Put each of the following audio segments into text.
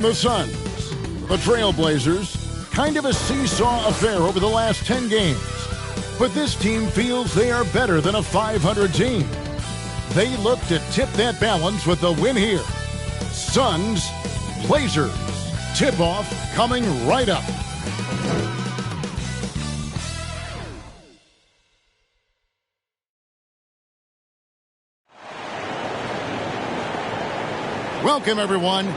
The Suns, the Trailblazers, kind of a seesaw affair over the last 10 games. But this team feels they are better than a 500 team. They look to tip that balance with the win here. Suns, Blazers. Tip-off coming right up. Welcome, everyone.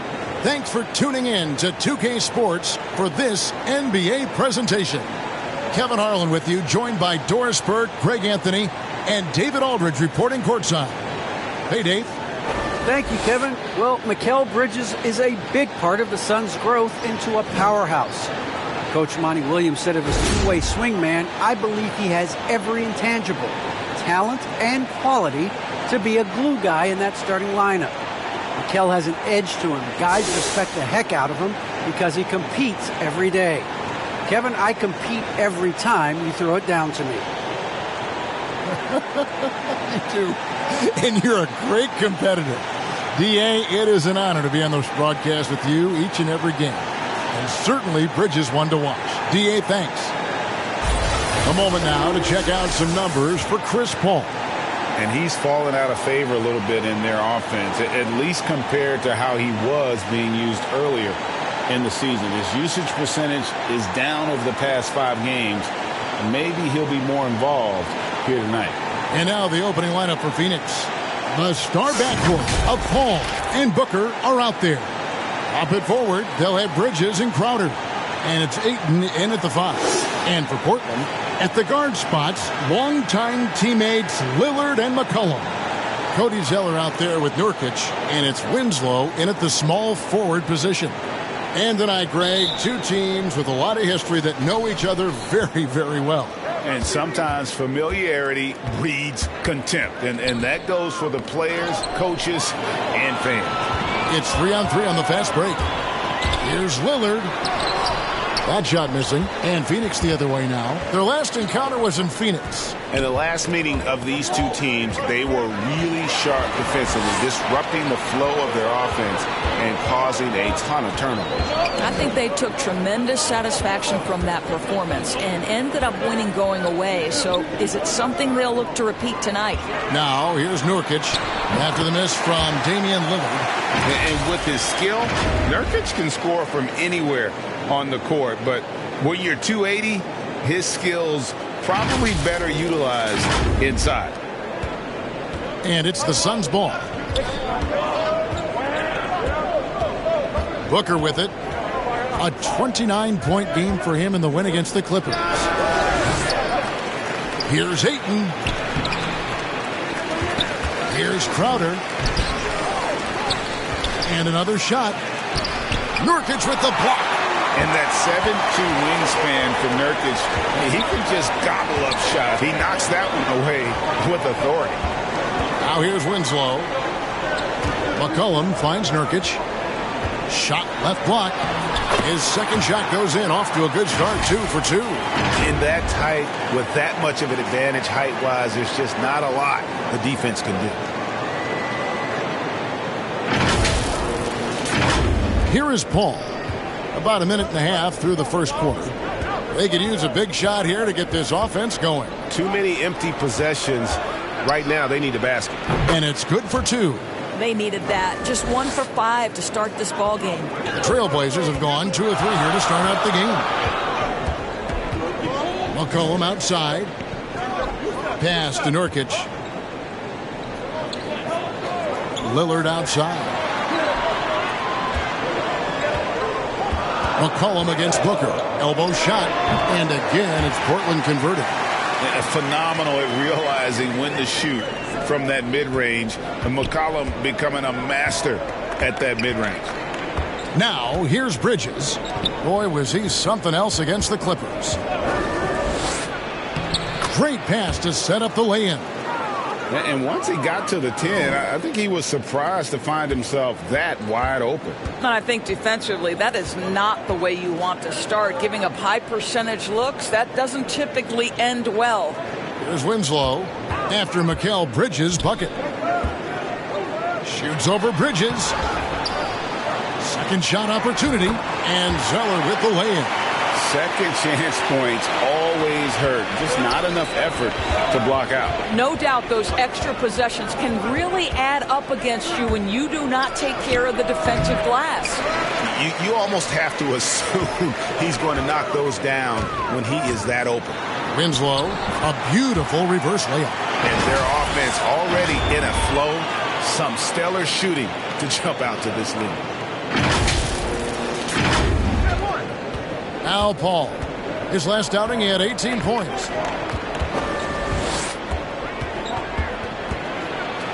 Thanks for tuning in to 2K Sports for this NBA presentation. Kevin Harlan with you, joined by Doris Burke, Greg Anthony, and David Aldridge reporting courtside. Hey, Dave. Thank you, Kevin. Well, Mikal Bridges is a big part of the Suns' growth into a powerhouse. Coach Monty Williams said of his two-way swing man, I believe he has every intangible, talent and quality to be a glue guy in that starting lineup. Mikal has an edge to him. Guys respect the heck out of him because he competes every day. Kevin, I compete every time you throw it down to me. You do. And you're a great competitor. D.A., it is an honor to be on this broadcast with you each and every game. And certainly Bridges one to watch. D.A., thanks. A moment now to check out some numbers for Chris Paul. And he's fallen out of favor a little bit in their offense, at least compared to how he was being used earlier in the season. His usage percentage is down over the past 5 games. Maybe he'll be more involved here tonight. And now the opening lineup for Phoenix. The star backcourt of Paul and Booker are out there. Up it forward, they'll have Bridges and Crowder. And it's Ayton in at the 5. And for Portland, at the guard spots, longtime teammates Lillard and McCollum. Cody Zeller out there with Nurkic, and it's Winslow in at the small forward position. And tonight, Greg, two teams with a lot of history that know each other very, very well. And sometimes familiarity breeds contempt, and that goes for the players, coaches, and fans. It's 3-on-3 on the fast break. Here's Lillard. That shot missing. And Phoenix the other way now. Their last encounter was in Phoenix. In the last meeting of these two teams, they were really sharp defensively, disrupting the flow of their offense and causing a ton of turnovers. I think they took tremendous satisfaction from that performance and ended up winning going away. So is it something they'll look to repeat tonight? Now here's Nurkic after the miss from Damian Lillard. And with his skill, Nurkic can score from anywhere on the court, but when you're 280, his skills probably better utilized inside. And it's the Suns' ball. Booker with it. A 29-point game for him in the win against the Clippers. Here's Ayton. Here's Crowder. And another shot. Nurkic with the block. And that 7'2" wingspan for Nurkic, he can just gobble up shots. He knocks that one away with authority. Now here's Winslow. McCollum finds Nurkic. Shot left block. His second shot goes in, off to a good start, 2 for 2. In that tight, with that much of an advantage height-wise, there's just not a lot the defense can do. Here is Paul. About a minute and a half through the first quarter. They could use a big shot here to get this offense going. Too many empty possessions. Right now, they need a basket. And it's good for 2. They needed that. Just 1 for 5 to start this ball game. The Trailblazers have gone 2 of 3 here to start out the game. McCollum outside. Pass to Nurkic. Lillard outside. McCollum against Booker. Elbow shot. And again, it's Portland converted. Phenomenal at realizing when to shoot from that mid-range. And McCollum becoming a master at that mid-range. Now, here's Bridges. Boy, was he something else against the Clippers. Great pass to set up the lay-in. And once he got to the 10, I think he was surprised to find himself that wide open. And I think defensively, that is not the way you want to start. Giving up high percentage looks, that doesn't typically end well. Here's Winslow after Mikal Bridges' bucket. Shoots over Bridges. Second shot opportunity, and Zeller with the lay-in. Second chance points always hurt. Just not enough effort to block out. No doubt those extra possessions can really add up against you when you do not take care of the defensive glass. You almost have to assume he's going to knock those down when he is that open. Winslow, a beautiful reverse layup. And their offense already in a flow. Some stellar shooting to jump out to this lead. Al Paul. His last outing, he had 18 points.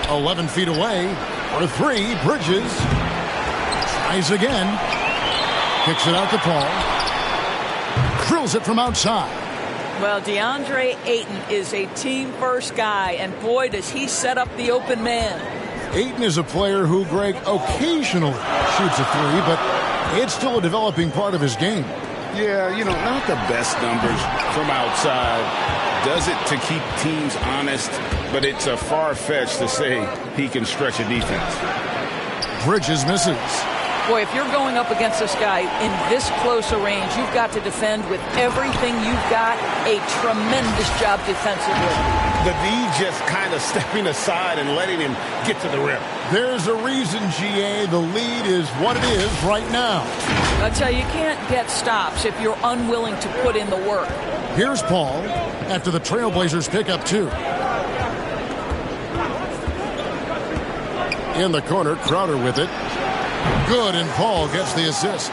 11 feet away for three. Bridges tries again. Kicks it out to Paul. Drills it from outside. Well, DeAndre Ayton is a team-first guy, and boy, does he set up the open man. Ayton is a player who, Greg, occasionally shoots a three, but it's still a developing part of his game. Yeah, not the best numbers from outside. Does it to keep teams honest, but it's a far-fetched to say he can stretch a defense. Bridges misses. Boy, if you're going up against this guy in this close a range, you've got to defend with everything you've got. A tremendous job defensively. The D just kind of stepping aside and letting him get to the rim. There's a reason, GA, the lead is what it is right now. I tell you, you can't get stops if you're unwilling to put in the work. Here's Paul after the Trailblazers pick up two. In the corner, Crowder with it. Good, and Paul gets the assist.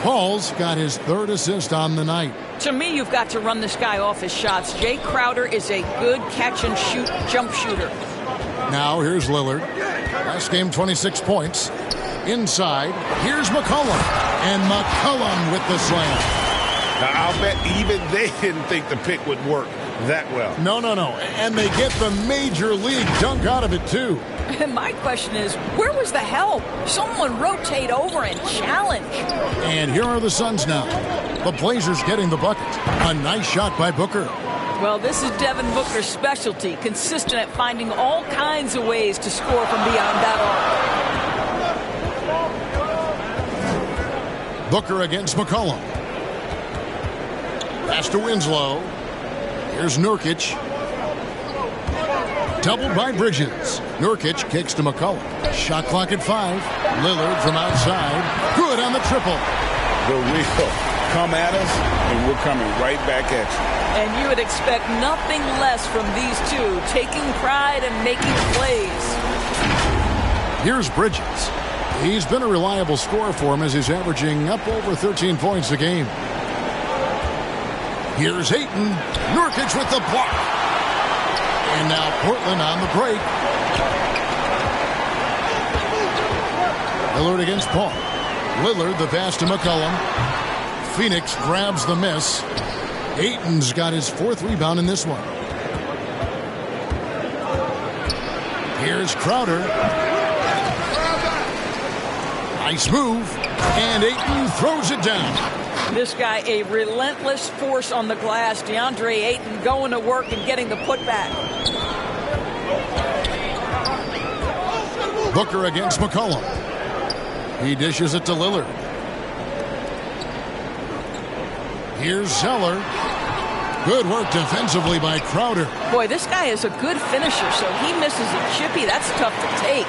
Paul's got his third assist on the night. To me, you've got to run this guy off his shots. Jay Crowder is a good catch-and-shoot jump shooter. Now here's Lillard. Last game, 26 points. Inside, here's McCollum. And McCollum with the slam. Now, I'll bet even they didn't think the pick would work that well. No. And they get the major league dunk out of it, too. And my question is, where was the help? Someone rotate over and challenge. And here are the Suns now. The Blazers getting the bucket. A nice shot by Booker. Well, this is Devin Booker's specialty, consistent at finding all kinds of ways to score from beyond that arc. Booker against McCollum. Pass to Winslow. Here's Nurkic. Doubled by Bridges. Nurkic kicks to McCollum. Shot clock at 5. Lillard from outside. Good on the triple. The real come at us, and we're coming right back at you. And you would expect nothing less from these two, taking pride and making plays. Here's Bridges. He's been a reliable scorer for him as he's averaging up over 13 points a game. Here's Ayton. Nurkic with the block. And now Portland on the break. Lillard against Paul. Lillard the pass to McCollum. Phoenix grabs the miss. Ayton's got his fourth rebound in this one. Here's Crowder. Nice move. And Ayton throws it down. This guy, a relentless force on the glass. DeAndre Ayton going to work and getting the putback. Booker against McCollum. He dishes it to Lillard. Here's Zeller. Good work defensively by Crowder. Boy, this guy is a good finisher, so he misses a chippy. That's tough to take.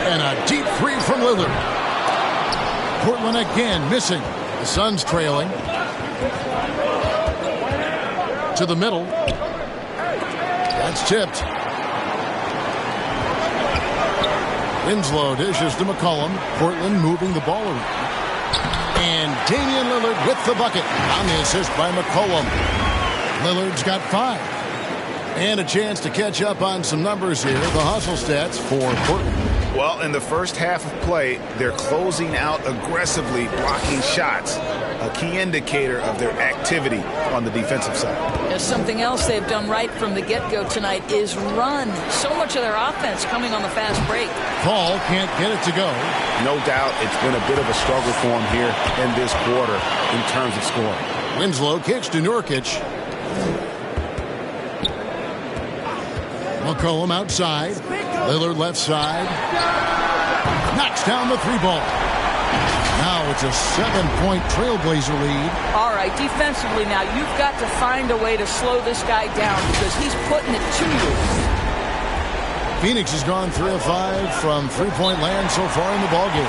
And a deep three from Lillard. Portland again missing. The Suns trailing. To the middle. That's tipped. Winslow dishes to McCollum. Portland moving the ball around. And Damian Lillard with the bucket on the assist by McCollum. Lillard's got 5. And a chance to catch up on some numbers here. The hustle stats for Portland. Well, in the first half of play, they're closing out aggressively, blocking shots, a key indicator of their activity on the defensive side. There's something else they've done right from the get-go tonight is run. So much of their offense coming on the fast break. Paul can't get it to go. No doubt it's been a bit of a struggle for him here in this quarter in terms of scoring. Winslow kicks to Nurkic. McCollum outside. Lillard left side. Knocks down the three ball. Now it's a 7-point Trailblazer lead. All right, defensively now, you've got to find a way to slow this guy down because he's putting it to you. Phoenix has gone 3 of 5 from three-point land so far in the ballgame.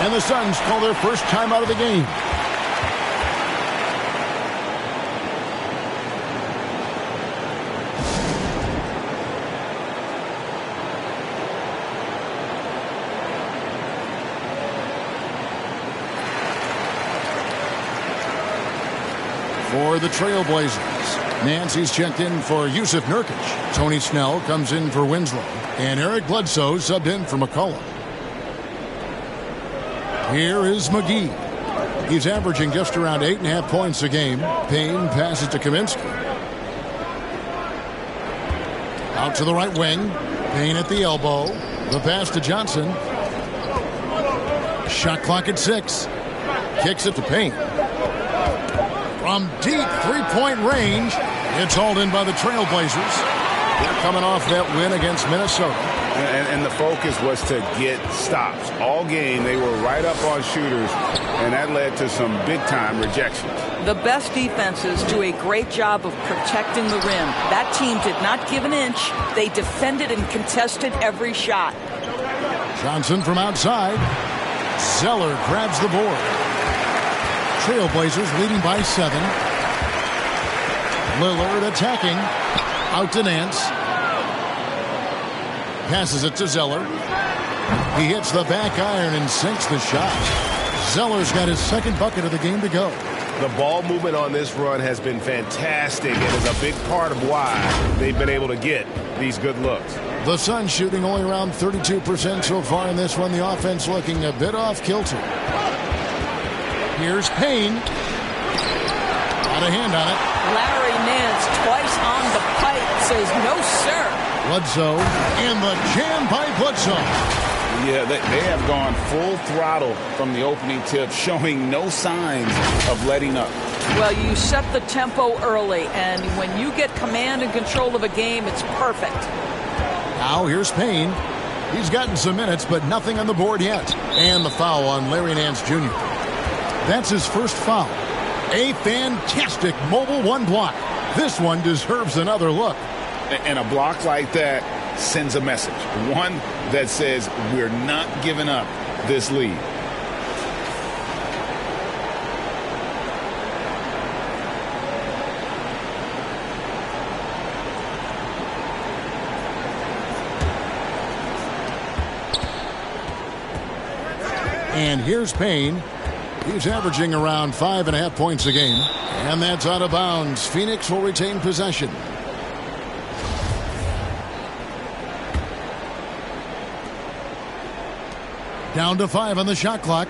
And the Suns call their first time out of the game. For the Trailblazers, Nancy's checked in for Yusuf Nurkic. Tony Snell comes in for Winslow. And Eric Bledsoe subbed in for McCollum. Here is McGee. He's averaging just around 8.5 points a game. Payne passes to Kaminsky. Out to the right wing. Payne at the elbow. The pass to Johnson. Shot clock at 6. Kicks it to Payne. From deep three-point range, it's hauled in by the Trailblazers. They're coming off that win against Minnesota. And the focus was to get stops. All game, they were right up on shooters, and that led to some big-time rejections. The best defenses do a great job of protecting the rim. That team did not give an inch. They defended and contested every shot. Johnson from outside. Zeller grabs the board. Trailblazers leading by 7. Lillard attacking. Out to Nance. Passes it to Zeller. He hits the back iron and sinks the shot. Zeller's got his second bucket of the game to go. The ball movement on this run has been fantastic and is a big part of why they've been able to get these good looks. The Suns shooting only around 32% so far in this one. The offense looking a bit off kilter. Here's Payne. Got a hand on it. Larry Nance twice on the pipe says no, sir. Bledsoe and the jam by Bledsoe. Yeah, they have gone full throttle from the opening tip, showing no signs of letting up. Well, you set the tempo early, and when you get command and control of a game, it's perfect. Now here's Payne. He's gotten some minutes, but nothing on the board yet. And the foul on Larry Nance Jr. That's his first foul. A fantastic mobile one block. This one deserves another look. And a block like that sends a message. One that says we're not giving up this lead. And here's Payne. He's averaging around 5.5 points a game. And that's out of bounds. Phoenix will retain possession. Down to 5 on the shot clock.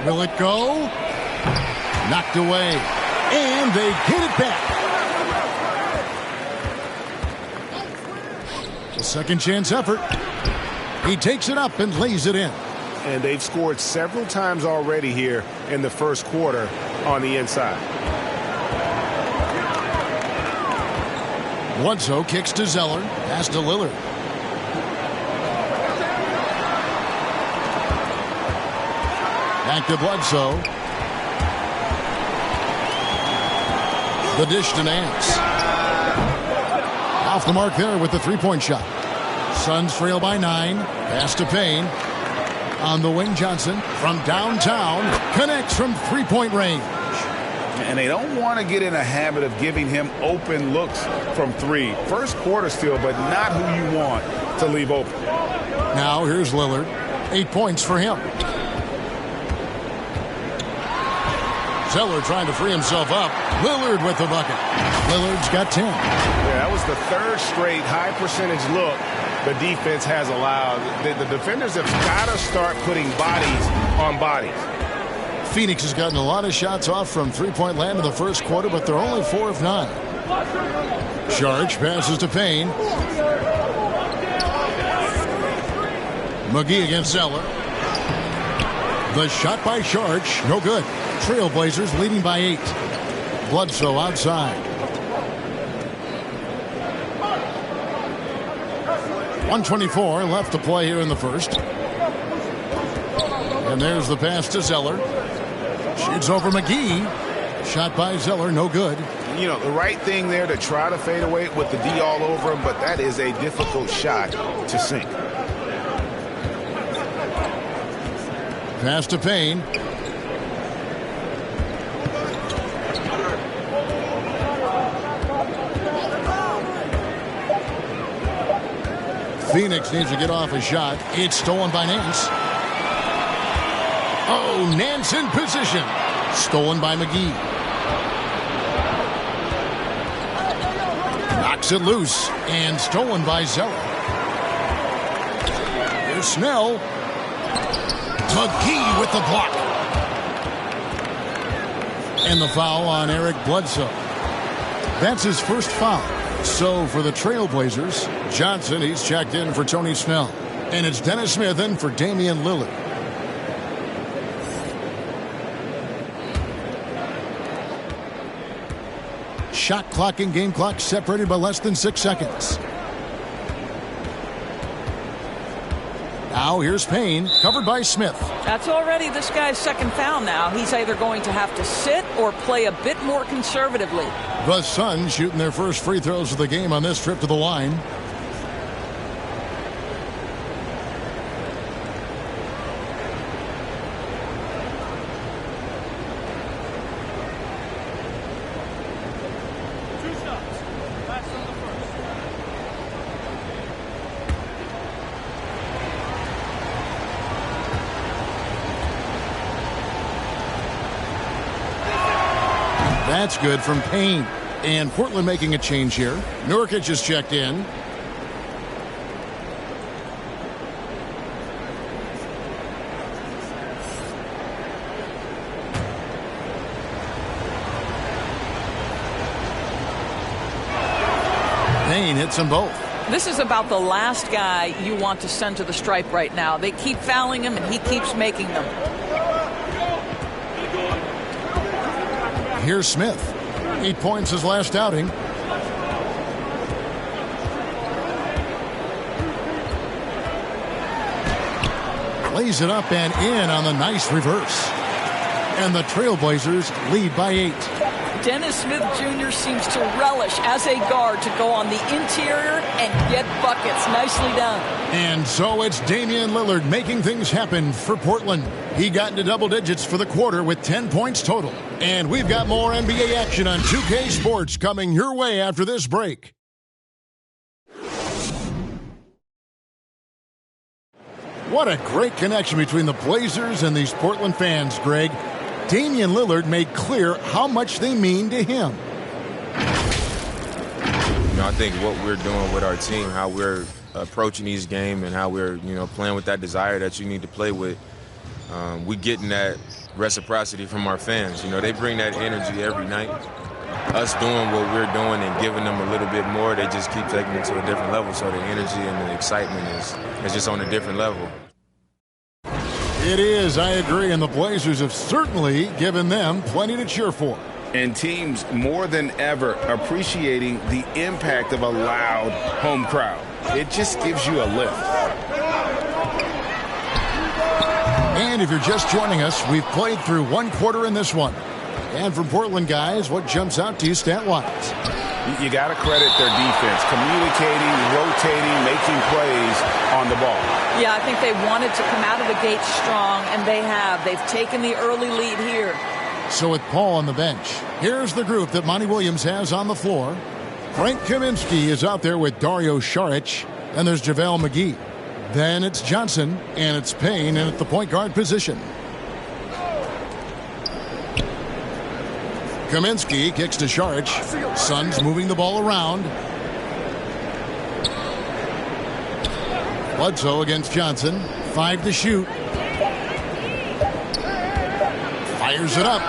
Will it go? Knocked away. And they get it back. A second chance effort. He takes it up and lays it in. And they've scored several times already here in the first quarter on the inside. Bledsoe kicks to Zeller. Pass to Lillard. Back to Bledsoe. The dish to Nance. Off the mark there with the three-point shot. Suns trail by 9. Pass to Payne. On the wing, Johnson from downtown connects from three-point range. And they don't want to get in a habit of giving him open looks from 3. First quarter still, but not who you want to leave open. Now here's Lillard. 8 points for him. Zeller trying to free himself up. Lillard with the bucket. Lillard's got 10. Yeah, that was the third straight high percentage look the defense has allowed. The defenders have got to start putting bodies on bodies. Phoenix has gotten a lot of shots off from three-point land in the first quarter, but they're only 4 of 9. Sharch passes to Payne. McGee against Zeller. The shot by Sharch, no good. Trailblazers leading by 8. Bledsoe outside. 1:24 left to play here in the first. And there's the pass to Zeller. Shoots over McGee. Shot by Zeller, no good. You know, the right thing there to try to fade away with the D all over him, but that is a difficult shot to sink. Pass to Payne. Phoenix needs to get off a shot. It's stolen by Nance. Oh, Nance in position. Stolen by McGee. Knocks it loose and stolen by Zeller. Here's Snell. McGee with the block. And the foul on Eric Bledsoe. That's his first foul. So for the Trailblazers, Johnson, he's checked in for Tony Snell. And it's Dennis Smith in for Damian Lillard. Shot clock and game clock separated by less than 6 seconds. Now here's Payne, covered by Smith. That's already this guy's second foul now. He's either going to have to sit or play a bit more conservatively. The Suns shooting their first free throws of the game on this trip to the line. That's good from Payne. And Portland making a change here. Nurkic is checked in. Payne hits them both. This is about the last guy you want to send to the stripe right now. They keep fouling him, and he keeps making them. Here's Smith. 8 points his last outing. Lays it up and in on the nice reverse. And the Trailblazers lead by 8. Dennis Smith Jr. seems to relish as a guard to go on the interior and get buckets. Nicely done. And so it's Damian Lillard making things happen for Portland. He got into double digits for the quarter with 10 points total. And we've got more NBA action on 2K Sports coming your way after this break. What a great connection between the Blazers and these Portland fans, Greg. Damian Lillard made clear how much they mean to him. You know, I think what we're doing with our team, how we're approaching each game and how we're, playing with that desire that you need to play with, we getting that reciprocity from our fans. They bring that energy every night. Us doing what we're doing and giving them a little bit more, they just keep taking it to a different level. So the energy and the excitement is just on a different level. It is, I agree, and the Blazers have certainly given them plenty to cheer for. And teams more than ever appreciating the impact of a loud home crowd. It just gives you a lift. And if you're just joining us, we've played through one quarter in this one. And from Portland, guys, what jumps out to you stat-wise? You got to credit their defense, communicating, rotating, making plays on the ball. Yeah, I think they wanted to come out of the gate strong, and they have. They've taken the early lead here. So with Paul on the bench, here's the group that Monty Williams has on the floor. Frank Kaminsky is out there with Dario Saric, and there's JaVale McGee. Then it's Johnson, and it's Payne in at the point guard position. Kaminsky kicks to Saric. Suns moving the ball around. Bledsoe against Johnson. 5 to shoot. Fires it up.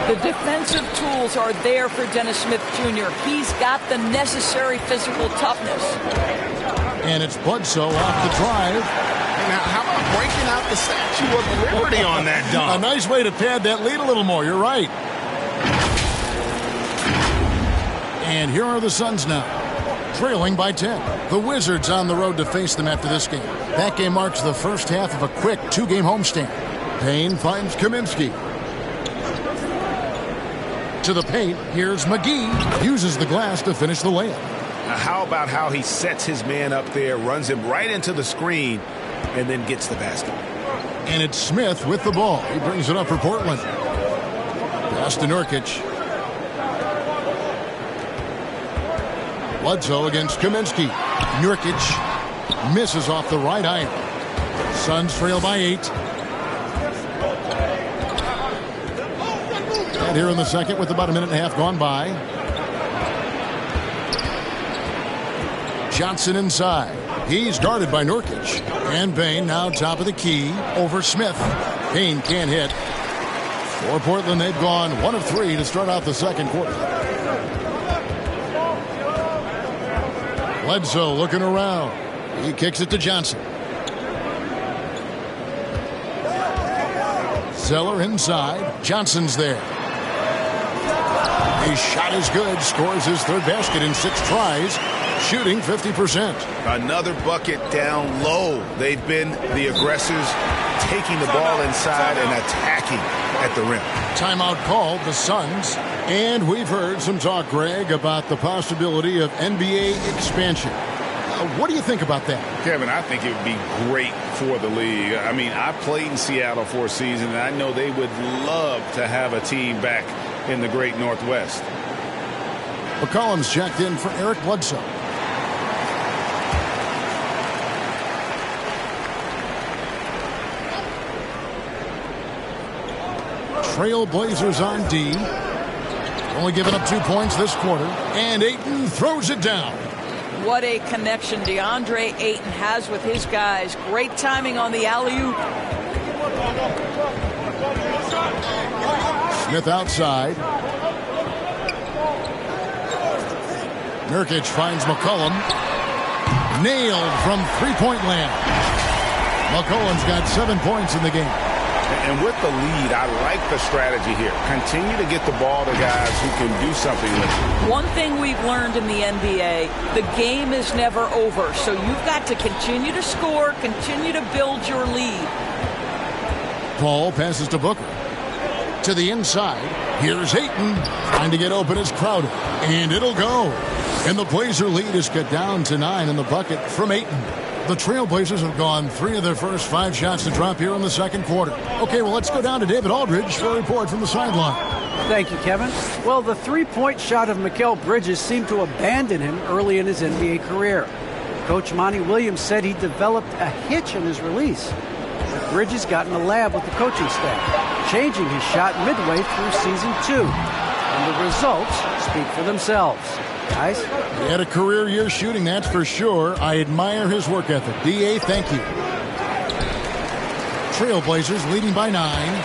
The defensive tools are there for Dennis Smith Jr. He's got the necessary physical toughness. And it's Bledsoe off the drive. Now, how about breaking out the Statue of Liberty on that dunk? A nice way to pad that lead a little more. You're right. And here are the Suns now. trailing by 10. The Wizards on the road to face them after this game. That game marks the first half of a quick 2-game homestand. Payne finds Kaminsky. To the paint, here's McGee. Uses the glass to finish the layup. Now how about how he sets his man up there, runs him right into the screen, and then gets the basket. And it's Smith with the ball. He brings it up for Portland. Pass to Nurkic. Bledsoe against Kaminsky. Nurkic misses off the right iron. Suns trail by 8. And here in the second with about a minute and a half gone by. Johnson inside. He's guarded by Nurkic. And Payne now top of the key over Smith. Payne can't hit. For Portland, they've gone 1 of 3 to start out the second quarter. Bledsoe looking around. He kicks it to Johnson. Zeller inside. Johnson's there. His shot is good. Scores his third basket in 6 tries. Shooting 50%. Another bucket down low. They've been the aggressors, taking the ball inside and attacking at the rim. Timeout called, the Suns. And we've heard some talk, Greg, about the possibility of NBA expansion. What do you think about that? Kevin, I think it would be great for the league. I mean, I played in Seattle for a season, and I know they would love to have a team back in the great Northwest. McCollum's checked in for Eric Bledsoe. Trailblazers on D. Only giving up 2 points this quarter. And Ayton throws it down. What a connection DeAndre Ayton has with his guys. Great timing on the alley-oop. Smith outside. Nurkic finds McCollum. Nailed from three-point land. McCollum's got 7 points in the game. And with the lead, I like the strategy here. Continue to get the ball to guys who can do something with it. One thing we've learned in the NBA, the game is never over. So you've got to continue to score, continue to build your lead. Paul passes to Booker. To the inside. Here's Ayton. Trying to get open is Crowder. And it'll go. And the Blazer lead is cut down to 9 in the bucket from Ayton. The Trailblazers have gone 3 of their first 5 shots to drop here in the second quarter. Okay, well, let's go down to David Aldridge for a report from the sideline. Thank you, Kevin. Well, the three-point shot of Mikal Bridges seemed to abandon him early in his NBA career. Coach Monty Williams said he developed a hitch in his release. But Bridges got in the lab with the coaching staff, changing his shot midway through season 2. And the results speak for themselves. Guys? He had a career year shooting, that's for sure. I admire his work ethic. D.A., thank you. Trailblazers leading by 9.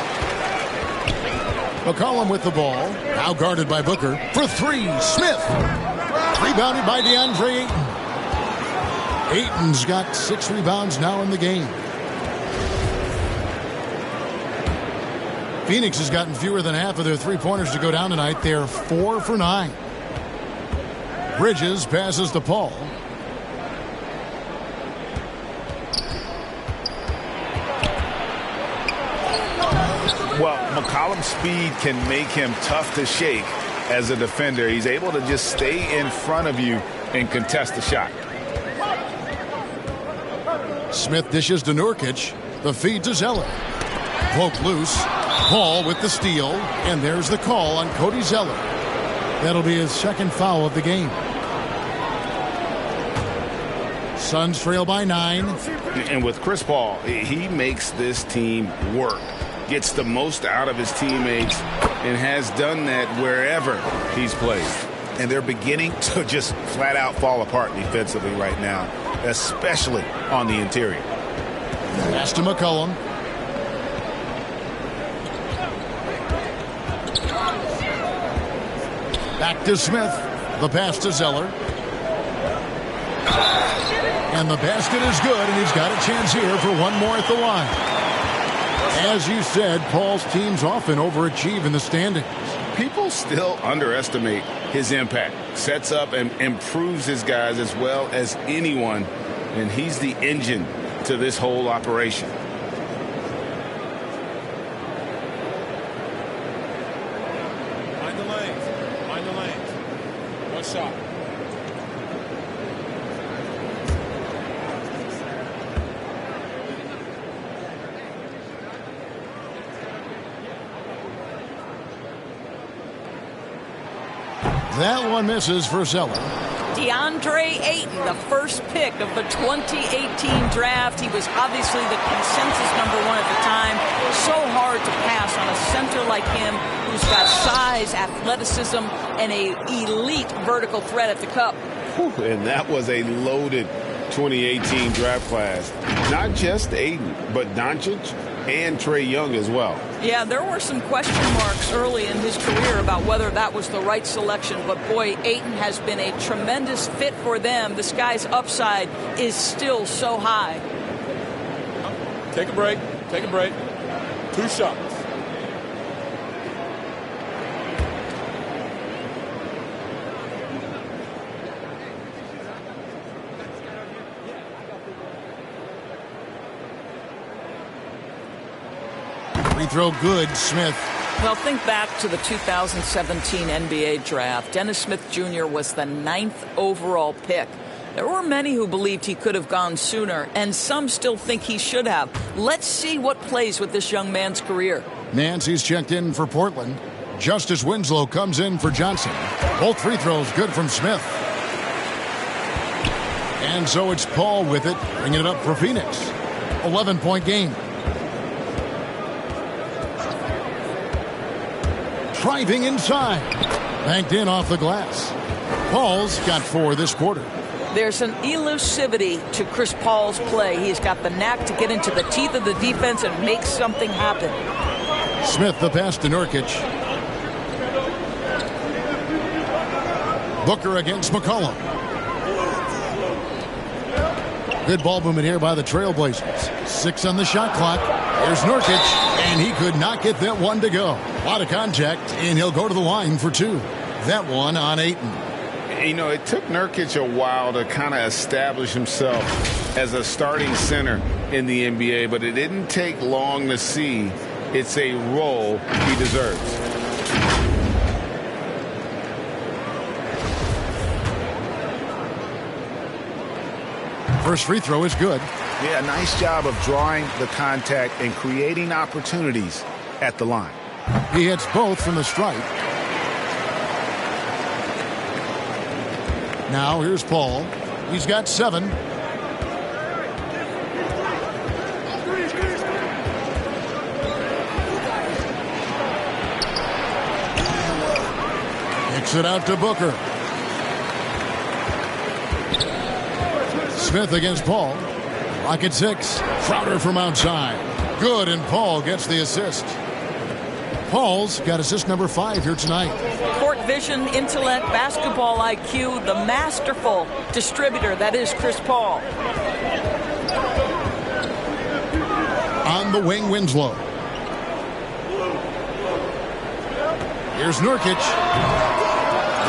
McCollum with the ball. Now guarded by Booker. For 3, Smith. Rebounded by DeAndre Ayton. Ayton's got 6 rebounds now in the game. Phoenix has gotten fewer than half of their three-pointers to go down tonight. They're 4 for 9. Bridges passes to Paul. Well, McCollum's speed can make him tough to shake as a defender. He's able to just stay in front of you and contest the shot. Smith dishes to Nurkic. The feed to Zeller. Poke loose. Paul with the steal. And there's the call on Cody Zeller. That'll be his second foul of the game. Suns trail by 9. And with Chris Paul, he makes this team work. Gets the most out of his teammates and has done that wherever he's played. And they're beginning to just flat out fall apart defensively right now, especially on the interior. Pass to McCollum. Back to Smith. The pass to Zeller. And the basket is good, and he's got a chance here for one more at the line. As you said, Paul's teams often overachieve in the standings. People still underestimate his impact. Sets up and improves his guys as well as anyone, and he's the engine to this whole operation. Mind the lanes. Mind the lanes. One shot. That one misses for Zeller. DeAndre Ayton, the first pick of the 2018 draft. He was obviously the consensus #1 at the time. So hard to pass on a center like him who's got size, athleticism, and a elite vertical threat at the cup. And that was a loaded 2018 draft class. Not just Ayton, but Doncic and Trae Young as well. Yeah, there were some question marks early in his career about whether that was the right selection. But, boy, Ayton has been a tremendous fit for them. This guy's upside is still so high. Take a break. Take a break. 2 shots. Free throw good, Smith. Well, think back to the 2017 NBA draft. Dennis Smith Jr. was the 9th overall pick. There were many who believed he could have gone sooner, and some still think he should have. Let's see what plays with this young man's career. Nancy's checked in for Portland. Justice Winslow comes in for Johnson. Both free throws good from Smith. And so it's Paul with it, bringing it up for Phoenix. 11-point game. Driving inside. Banked in off the glass. Paul's got 4 this quarter. There's an elusivity to Chris Paul's play. He's got the knack to get into the teeth of the defense and make something happen. Smith the pass to Nurkic. Booker against McCollum. Good ball movement here by the Trailblazers. 6 on the shot clock. Here's Nurkic, and he could not get that one to go. A lot of contact, and he'll go to the line for 2. That one on Ayton. You know, it took Nurkic a while to kind of establish himself as a starting center in the NBA, but it didn't take long to see it's a role he deserves. First free throw is good. Yeah, nice job of drawing the contact and creating opportunities at the line. He hits both from the stripe. Now here's Paul. He's got 7. Kicks it out to Booker. Smith against Paul. Rocket 6. Crowder from outside. Good, and Paul gets the assist. Paul's got assist number 5 here tonight. Court vision, intellect, basketball IQ, the masterful distributor that is Chris Paul. On the wing, Winslow. Here's Nurkic.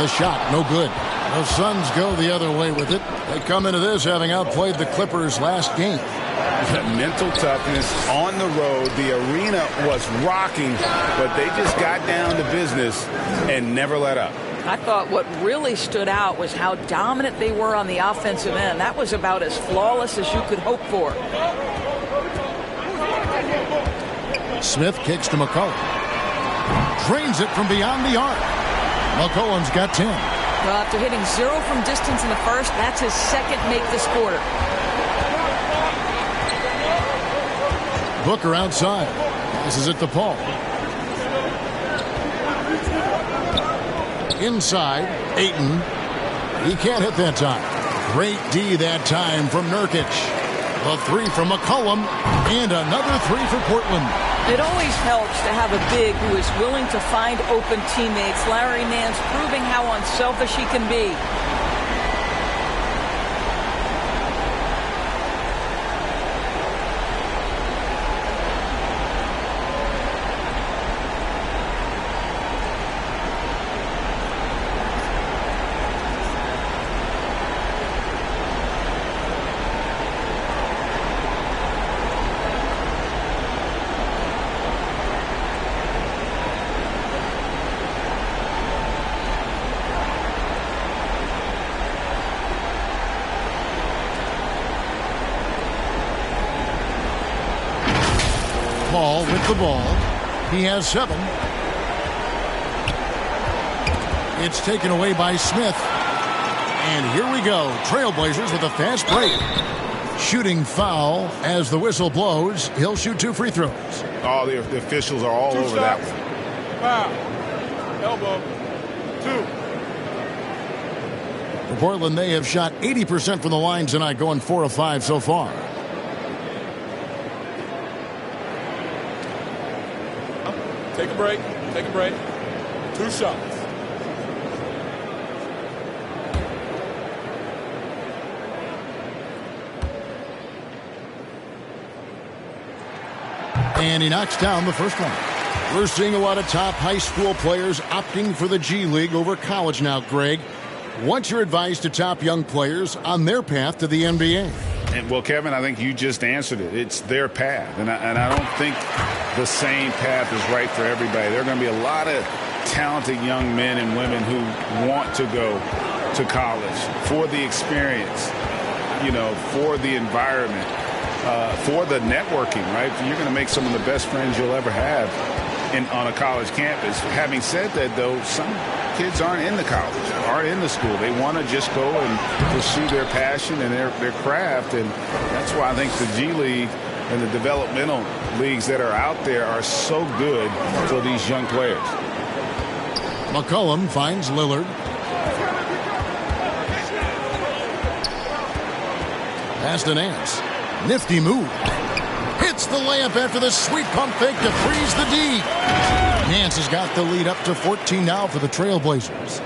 The shot, no good. The Suns go the other way with it. They come into this having outplayed the Clippers last game. Mental toughness on the road. The arena was rocking, but they just got down to business and never let up. I thought what really stood out was how dominant they were on the offensive end. That was about as flawless as you could hope for. Smith kicks to McCollum. Drains it from beyond the arc. McCollum's got 10. Well, after hitting 0 from distance in the first, that's his second make this quarter. Booker outside. This is it to Paul. Inside, Ayton. He can't hit that time. Great D that time from Nurkic. A 3 from McCollum, and another 3 for Portland. It always helps to have a big who is willing to find open teammates. Larry Nance proving how unselfish he can be. Paul with the ball. He has 7. It's taken away by Smith. And here we go. Trailblazers with a fast break. Shooting foul as the whistle blows. He'll shoot 2 free throws. Oh, the officials are all over that one. Foul. Elbow. 2. For Portland, they have shot 80% from the line tonight, going 4 of 5 so far. Take a break. Take a break. 2 shots. And he knocks down the first one. We're seeing a lot of top high school players opting for the G League over college now, Greg. What's your advice to top young players on their path to the NBA? And, well, Kevin, I think you just answered it. It's their path. And I don't think the same path is right for everybody. There are going to be a lot of talented young men and women who want to go to college for the experience, for the environment, for the networking, right? You're going to make some of the best friends you'll ever have on a college campus. Having said that, though, some kids aren't in the college, aren't in the school. They want to just go and pursue their passion and their craft, and that's why I think the G League and the developmental leagues that are out there are so good for these young players. McCollum finds Lillard. Pass to Nance. Nifty move. Hits the layup after the sweet pump fake to freeze the D. Nance has got the lead up to 14 now for the Trailblazers.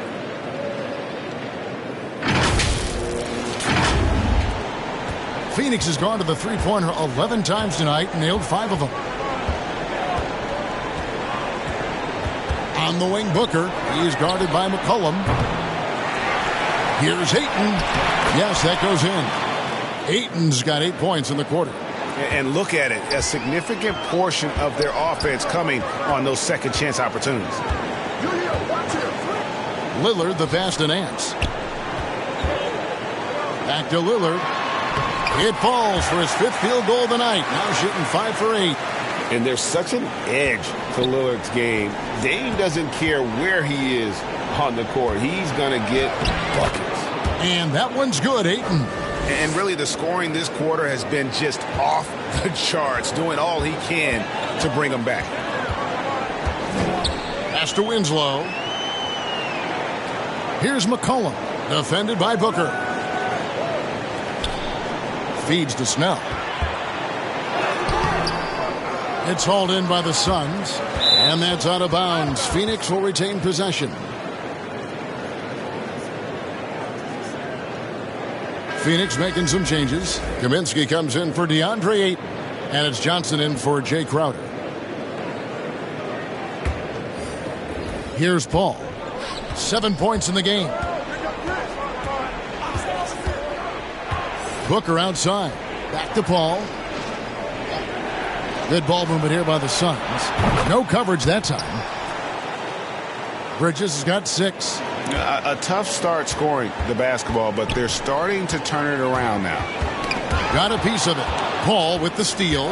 Phoenix has gone to the three-pointer 11 times tonight, nailed 5 of them. On the wing, Booker. He is guarded by McCollum. Here's Ayton. Yes, that goes in. Ayton's got 8 points in the quarter. And look at it, a significant portion of their offense coming on those second chance opportunities. Lillard, the pass to Nance. Back to Lillard. It falls for his 5th field goal of the night. Now shooting 5 for 8. And there's such an edge to Lillard's game. Dame doesn't care where he is on the court. He's going to get buckets. And that one's good, Ayton. And really the scoring this quarter has been just off the charts, doing all he can to bring them back. Pass to Winslow. Here's McCollum, defended by Booker. Feeds to Snell. It's hauled in by the Suns, and that's out of bounds. Phoenix will retain possession. Phoenix making some changes. Kaminsky comes in for DeAndre Ayton, and it's Johnson in for Jay Crowder. Here's Paul. 7 points in the game. Booker outside. Back to Paul. Good ball movement here by the Suns. No coverage that time. Bridges has got 6. A tough start scoring the basketball, but they're starting to turn it around now. Got a piece of it. Paul with the steal.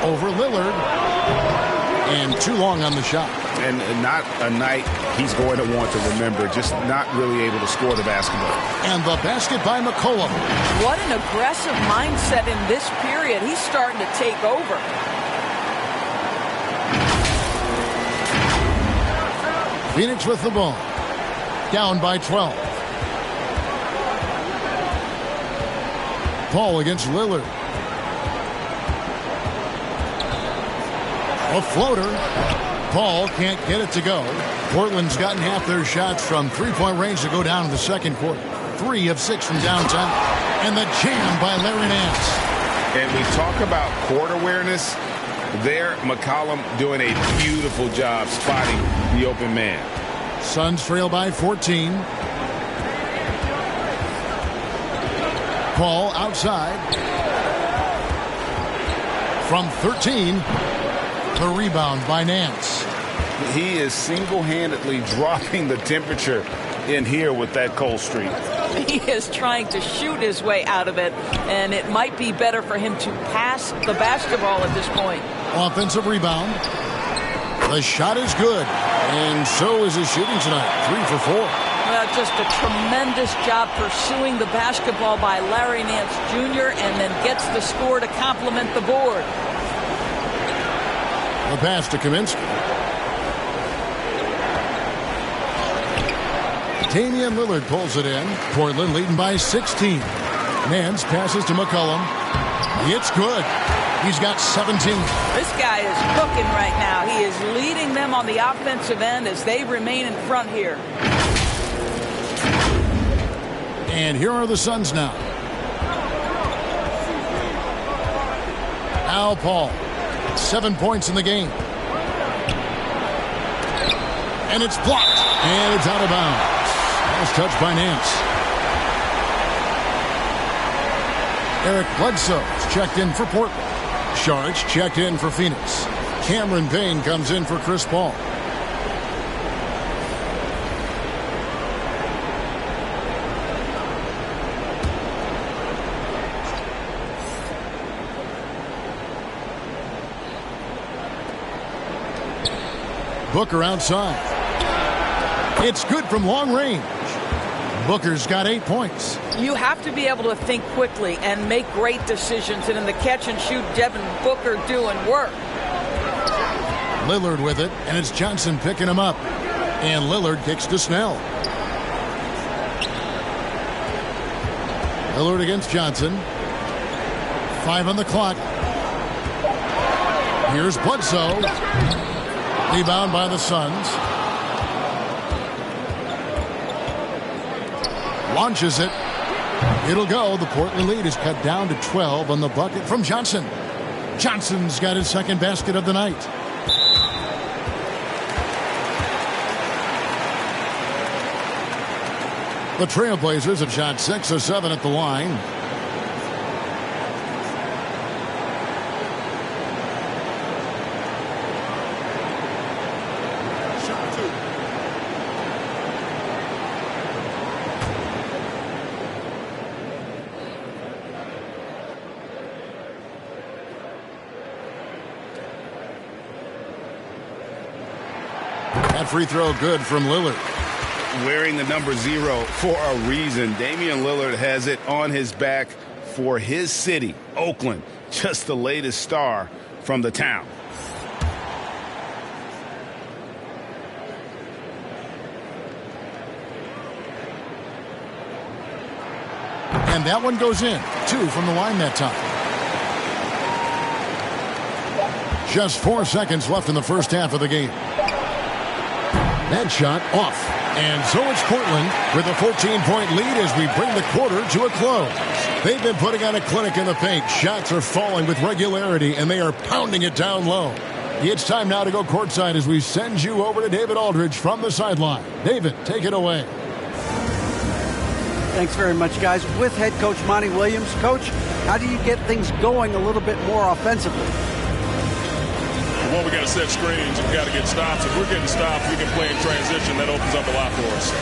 Over Lillard. And too long on the shot. And not a night he's going to want to remember. Just not really able to score the basketball. And the basket by McCollum. What an aggressive mindset in this period. He's starting to take over. Phoenix with the ball. Down by 12. Paul against Lillard. A floater. Paul can't get it to go. Portland's gotten half their shots from three-point range to go down in the second quarter. 3 of 6 from downtown. And the jam by Larry Nance. And we talk about court awareness. There, McCollum doing a beautiful job spotting the open man. Suns trail by 14. Paul outside. From 13. The rebound by Nance. He is single-handedly dropping the temperature in here with that cold streak. He is trying to shoot his way out of it, and it might be better for him to pass the basketball at this point. Offensive rebound. The shot is good, and so is his shooting tonight. 3 for 4. Well, just a tremendous job pursuing the basketball by Larry Nance Jr. and then gets the score to complement the board. The pass to Kaminsky. Damian Lillard pulls it in. Portland leading by 16. Nance passes to McCollum. It's good. He's got 17. This guy is cooking right now. He is leading them on the offensive end as they remain in front here. And here are the Suns now. Al Paul. 7 points in the game. And it's blocked. And it's out of bounds. Last touch by Nance. Eric Bledsoe is checked in for Portland. Sharge checked in for Phoenix. Cameron Payne comes in for Chris Paul. Booker outside. It's good from long range. Booker's got 8 points. You have to be able to think quickly and make great decisions, and in the catch and shoot, Devin Booker doing work. Lillard with it, and it's Johnson picking him up. And Lillard kicks to Snell. Lillard against Johnson. 5 on the clock. Here's Bledsoe. Rebound by the Suns. Launches it. It'll go. The Portland lead is cut down to 12 on the bucket from Johnson. Johnson's got his second basket of the night. The Trailblazers have shot 6 of 7 at the line. That free throw good from Lillard. Wearing the number 0 for a reason. Damian Lillard has it on his back for his city, Oakland. Just the latest star from the town. And that one goes in. 2 from the line that time. Just 4 seconds left in the first half of the game. That shot off. And so it's Portland with a 14-point lead as we bring the quarter to a close. They've been putting on a clinic in the paint. Shots are falling with regularity, and they are pounding it down low. It's time now to go courtside as we send you over to David Aldridge from the sideline. David, take it away. Thanks very much, guys. With head coach Monty Williams. Coach, how do you get things going a little bit more offensively? Well, we got to set screens and we got to get stops. If we're getting stops, we can play in transition. That opens up a lot for us.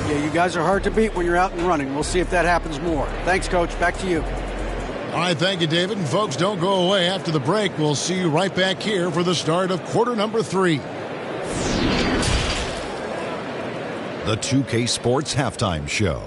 Yeah, you guys are hard to beat when you're out and running. We'll see if that happens more. Thanks, Coach. Back to you. All right, thank you, David. And folks, don't go away. After the break, we'll see you right back here for the start of quarter number 3. The 2K Sports Halftime Show.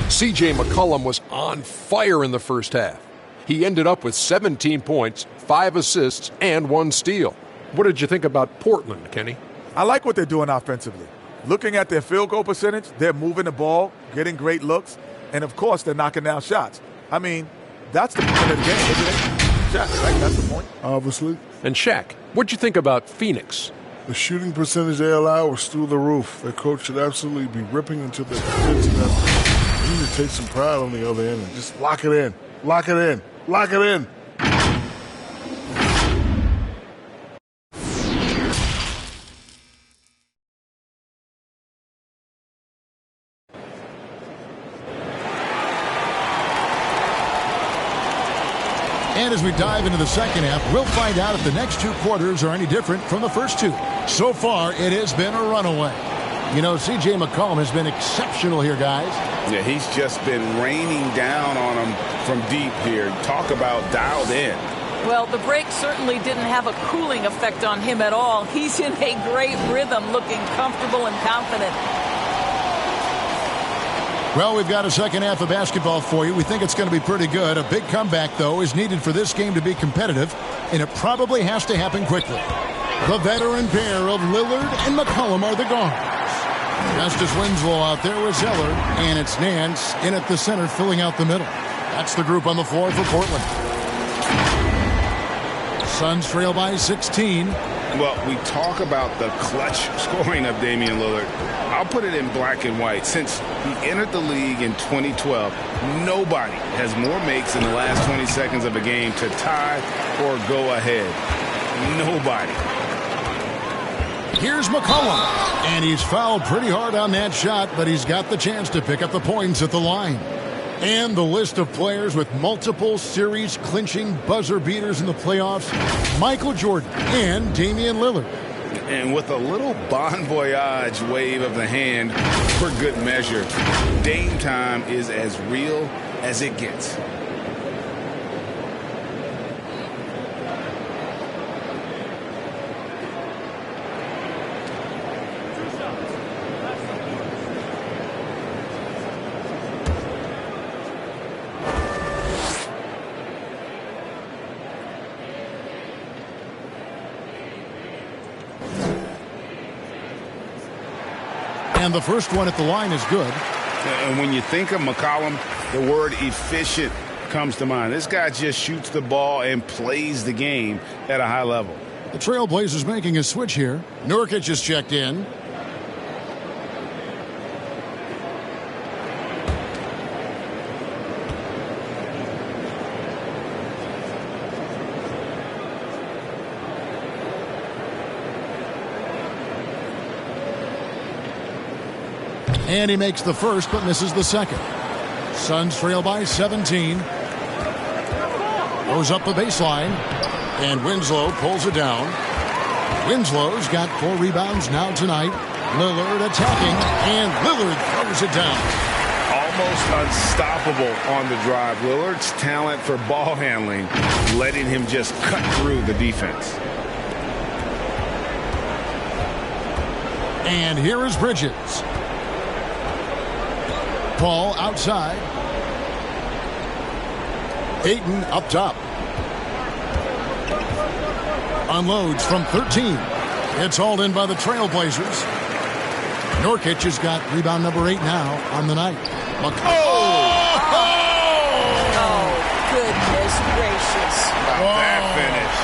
C.J. McCollum was on fire in the first half. He ended up with 17 points, 5 assists, and 1 steal. What did you think about Portland, Kenny? I like what they're doing offensively. Looking at their field goal percentage, they're moving the ball, getting great looks, and of course they're knocking down shots. I mean, that's the point of the game, isn't it? Shaq, right? That's the point. Obviously. And Shaq, what'd you think about Phoenix? The shooting percentage they allow was through the roof. Their coach should absolutely be ripping into the defensive effort. They need to take some pride on the other end and just lock it in. Lock it in. Lock it in. And as we dive into the second half, we'll find out if the next two quarters are any different from the first two. So far, it has been a runaway. You know, C.J. McCollum has been exceptional here, guys. Yeah, he's just been raining down on him from deep here. Talk about dialed in. Well, the break certainly didn't have a cooling effect on him at all. He's in a great rhythm, looking comfortable and confident. Well, we've got a second half of basketball for you. We think it's going to be pretty good. A big comeback, though, is needed for this game to be competitive, and it probably has to happen quickly. The veteran pair of Lillard and McCollum are the guards. Justice Winslow out there with Zeller, and it's Nance in at the center filling out the middle. That's the group on the floor for Portland. Suns trail by 16. Well, we talk about the clutch scoring of Damian Lillard. I'll put it in black and white. Since he entered the league in 2012, nobody has more makes in the last 20 seconds of a game to tie or go ahead. Nobody. Here's McCollum, and he's fouled pretty hard on that shot, but he's got the chance to pick up the points at the line. And the list of players with multiple series-clinching buzzer beaters in the playoffs, Michael Jordan and Damian Lillard. And with a little bon voyage wave of the hand for good measure, Dame time is as real as it gets. And the first one at the line is good. And when you think of McCollum, the word efficient comes to mind. This guy just shoots the ball and plays the game at a high level. The Trailblazers making a switch here. Nurkic is checked in. And he makes the first, but misses the second. Suns trail by 17. Goes up the baseline. And Winslow pulls it down. Winslow's got 4 rebounds now tonight. Lillard attacking, and Lillard throws it down. Almost unstoppable on the drive. Lillard's talent for ball handling, letting him just cut through the defense. And here is Bridges. Paul outside. Ayton up top. Unloads from 13. It's hauled in by the Trailblazers. Nurkic has got rebound number 8 now on the night. Oh, goodness gracious. That finish.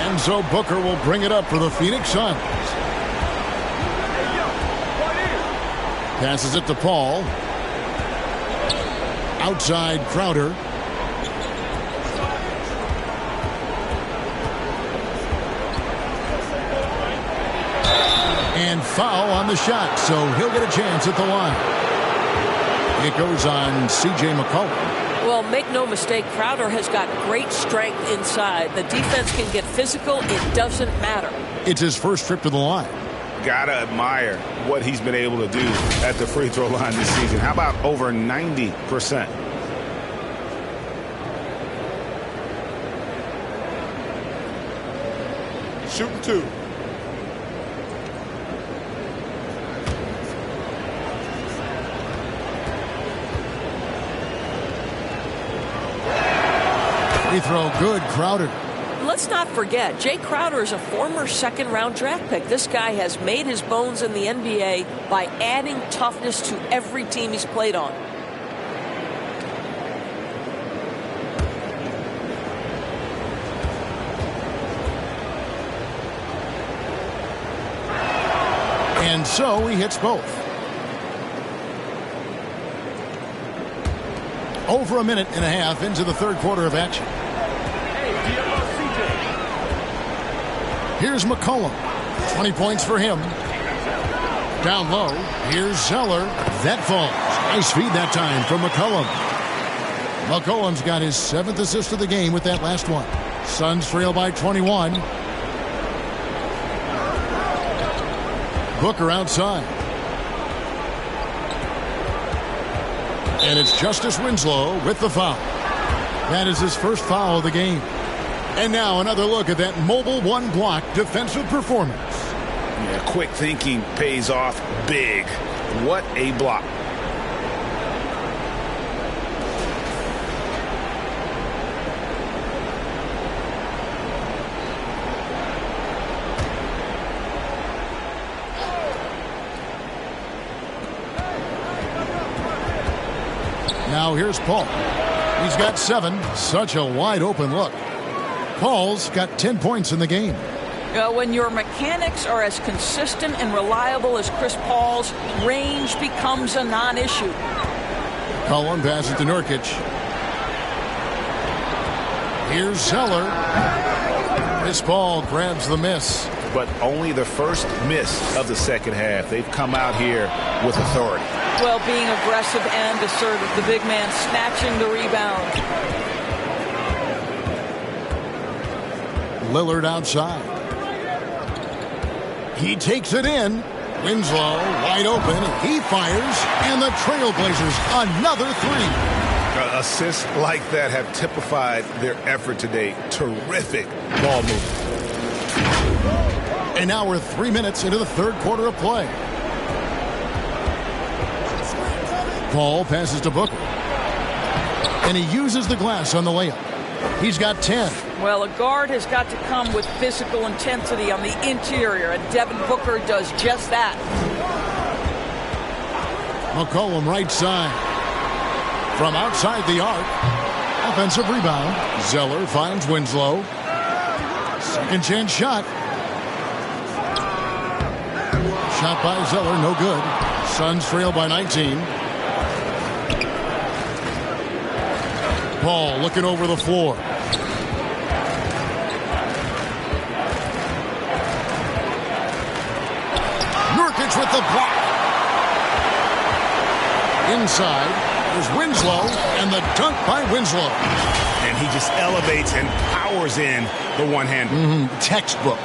And so Booker will bring it up for the Phoenix Suns. Passes it to Paul. Outside Crowder. And foul on the shot, so he'll get a chance at the line. It goes on C.J. McCollum. Well, make no mistake, Crowder has got great strength inside. The defense can get physical. It doesn't matter. It's his first trip to the line. Gotta admire what he's been able to do at the free throw line this season. How about over 90%? Shooting 2. Free throw good, Crowder. Let's not forget, Jay Crowder is a former second-round draft pick. This guy has made his bones in the NBA by adding toughness to every team he's played on. And so he hits both. Over a minute and a half into the third quarter of action. Here's McCollum. 20 points for him. Down low, here's Zeller. That falls. Nice feed that time from McCollum. McCollum's got his 7th assist of the game with that last one. Suns trail by 21. Booker outside. And it's Justice Winslow with the foul. That is his first foul of the game. And now another look at that mobile one-block defensive performance. Yeah, quick thinking pays off big. What a block. Now here's Paul. He's got 7. Such a wide open look. Paul's got 10 points in the game. When your mechanics are as consistent and reliable as Chris Paul's, range becomes a non-issue. Cullen passes to Nurkic. Here's Zeller. Chris Paul grabs the miss. But only the first miss of the second half. They've come out here with authority. Well, being aggressive and assertive. The big man snatching the rebound. Lillard outside. He takes it in. Winslow wide open. He fires. And the Trailblazers another 3. Assists like that have typified their effort today. Terrific ball movement. And now we're 3 minutes into the third quarter of play. Paul passes to Booker. And he uses the glass on the layup. He's got 10. Well, a guard has got to come with physical intensity on the interior, and Devin Booker does just that. McCollum right side. From outside the arc. Offensive rebound. Zeller finds Winslow. Second chance shot. Shot by Zeller, no good. Suns trail by 19. Paul looking over the floor. Nurkic with the block. Inside is Winslow, and the dunk by Winslow. And he just elevates and powers in the one-hander. Textbook.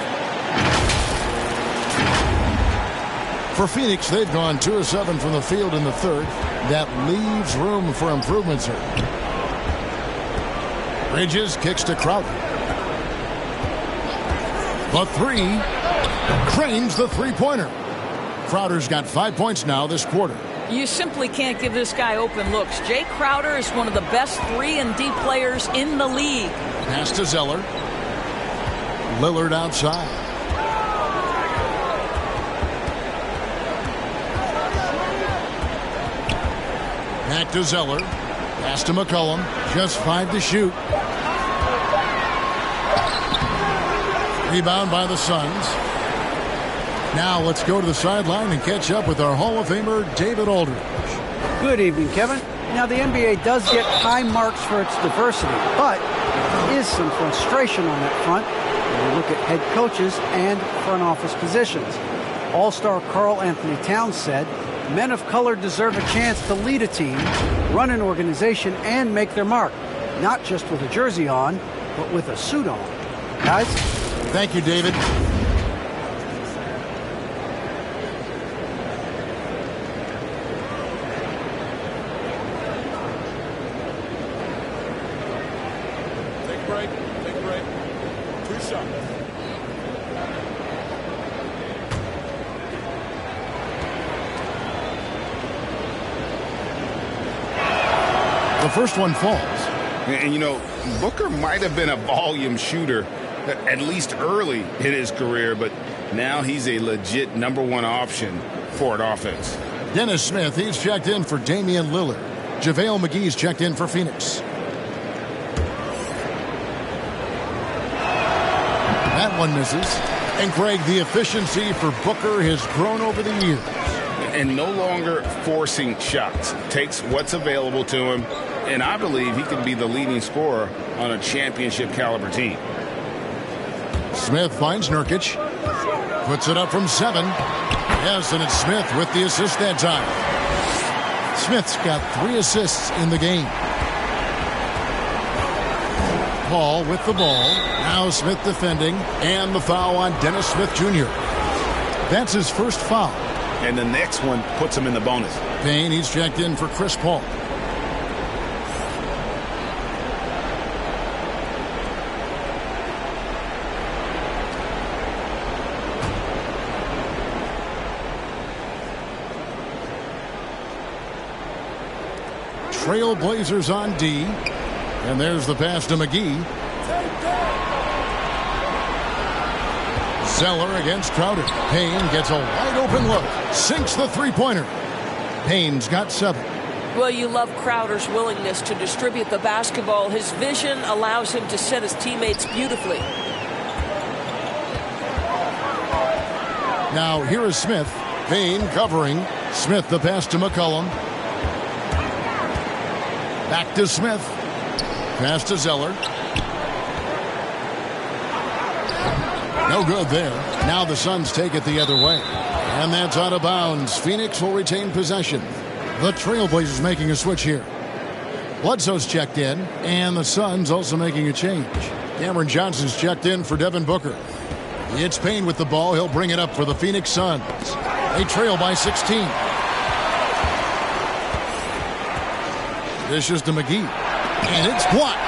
For Phoenix, they've gone 2 of 7 from the field in the third. That leaves room for improvements here. Bridges kicks to Crowder. The 3. Cranes the three-pointer. Crowder's got 5 points now this quarter. You simply can't give this guy open looks. Jay Crowder is one of the best 3-and-D players in the league. Pass to Zeller. Lillard outside. Back to Zeller. Pass to McCollum. Just 5 to shoot. Rebound by the Suns. Now let's go to the sideline and catch up with our Hall of Famer, David Aldridge. Good evening, Kevin. Now, the NBA does get high marks for its diversity, but there is some frustration on that front when we look at head coaches and front office positions. All-star Karl Anthony Towns said, men of color deserve a chance to lead a team, run an organization, and make their mark, not just with a jersey on, but with a suit on. Guys? Thank you, David. Take a break. 2 shots. The first one falls. And, you know, Booker might have been a volume shooter, at least early in his career, but now he's a legit #1 option for an offense. Dennis Smith, he's checked in for Damian Lillard. JaVale McGee's checked in for Phoenix. That one misses. And Craig, the efficiency for Booker has grown over the years. And no longer forcing shots. Takes what's available to him, and I believe he can be the leading scorer on a championship caliber team. Smith finds Nurkic. Puts it up from 7. Yes, and it's Smith with the assist that time. Smith's got 3 assists in the game. Paul with the ball. Now Smith defending. And the foul on Dennis Smith Jr. That's his first foul. And the next one puts him in the bonus. Payne, he's checked in for Chris Paul. Trailblazers on D. And there's the pass to McGee. Zeller against Crowder. Payne gets a wide open look. Sinks the three-pointer. Payne's got 7. Well, you love Crowder's willingness to distribute the basketball. His vision allows him to set his teammates beautifully. Now here is Smith. Payne covering. Smith the pass to McCollum. Back to Smith. Pass to Zeller. No good there. Now the Suns take it the other way. And that's out of bounds. Phoenix will retain possession. The Trailblazers making a switch here. Bledsoe's checked in. And the Suns also making a change. Cameron Johnson's checked in for Devin Booker. It's Payne with the ball. He'll bring it up for the Phoenix Suns. They trail by 16. Dishes to McGee. And it's blocked.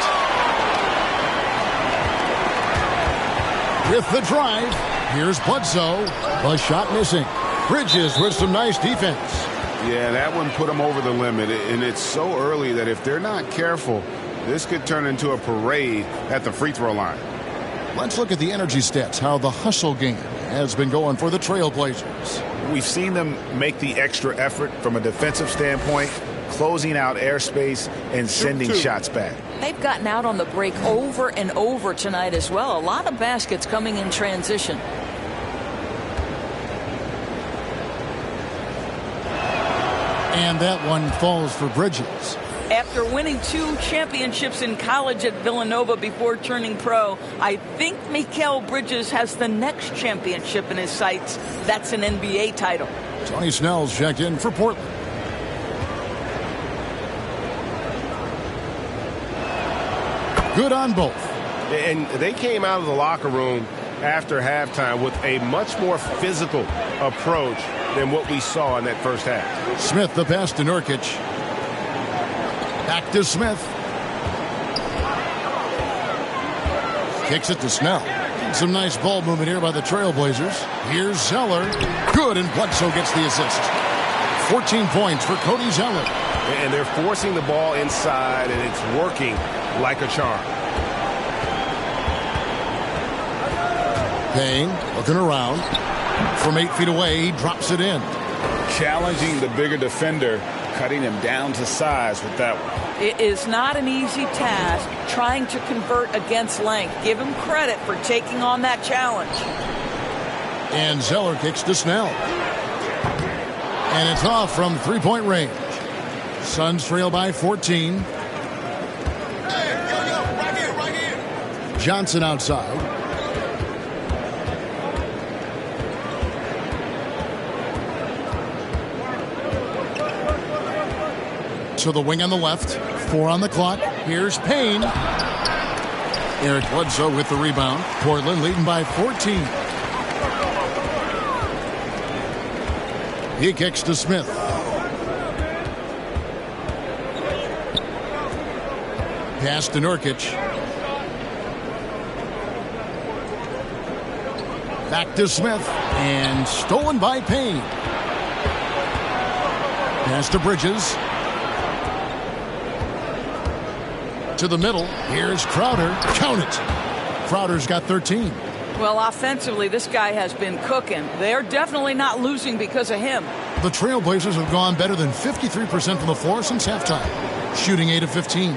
With the drive, here's Bledsoe. The shot missing. Bridges with some nice defense. Yeah, that one put him over the limit. And it's so early that if they're not careful, this could turn into a parade at the free throw line. Let's look at the energy stats, how the hustle game has been going for the Trailblazers. We've seen them make the extra effort from a defensive standpoint, closing out airspace and sending shots back. They've gotten out on the break over and over tonight as well. A lot of baskets coming in transition. And that one falls for Bridges. After winning 2 championships in college at Villanova before turning pro, I think Mikal Bridges has the next championship in his sights. That's an NBA title. Tony Snell's checked in for Portland. Good on both. And they came out of the locker room after halftime with a much more physical approach than what we saw in that first half. Smith the pass to Nurkic. Back to Smith. Kicks it to Snell. Some nice ball movement here by the Trailblazers. Here's Zeller. Good, and Bledsoe gets the assist. 14 points for Cody Zeller. And they're forcing the ball inside, and it's working like a charm. Payne looking around. From 8 feet away, he drops it in. Challenging the bigger defender, cutting him down to size with that one. It is not an easy task trying to convert against length. Give him credit for taking on that challenge. And Zeller kicks to Snell. And it's off from three-point range. Suns trail by 14. Johnson outside. To the wing on the left. 4 on the clock. Here's Payne. Eric Bledsoe with the rebound. Portland leading by 14. He kicks to Smith. Pass to Nurkic. Back to Smith. And stolen by Payne. Pass to Bridges. To the middle. Here's Crowder. Count it. Crowder's got 13. Well, offensively, this guy has been cooking. They're definitely not losing because of him. The Trailblazers have gone better than 53% from the floor since halftime, shooting 8 of 15.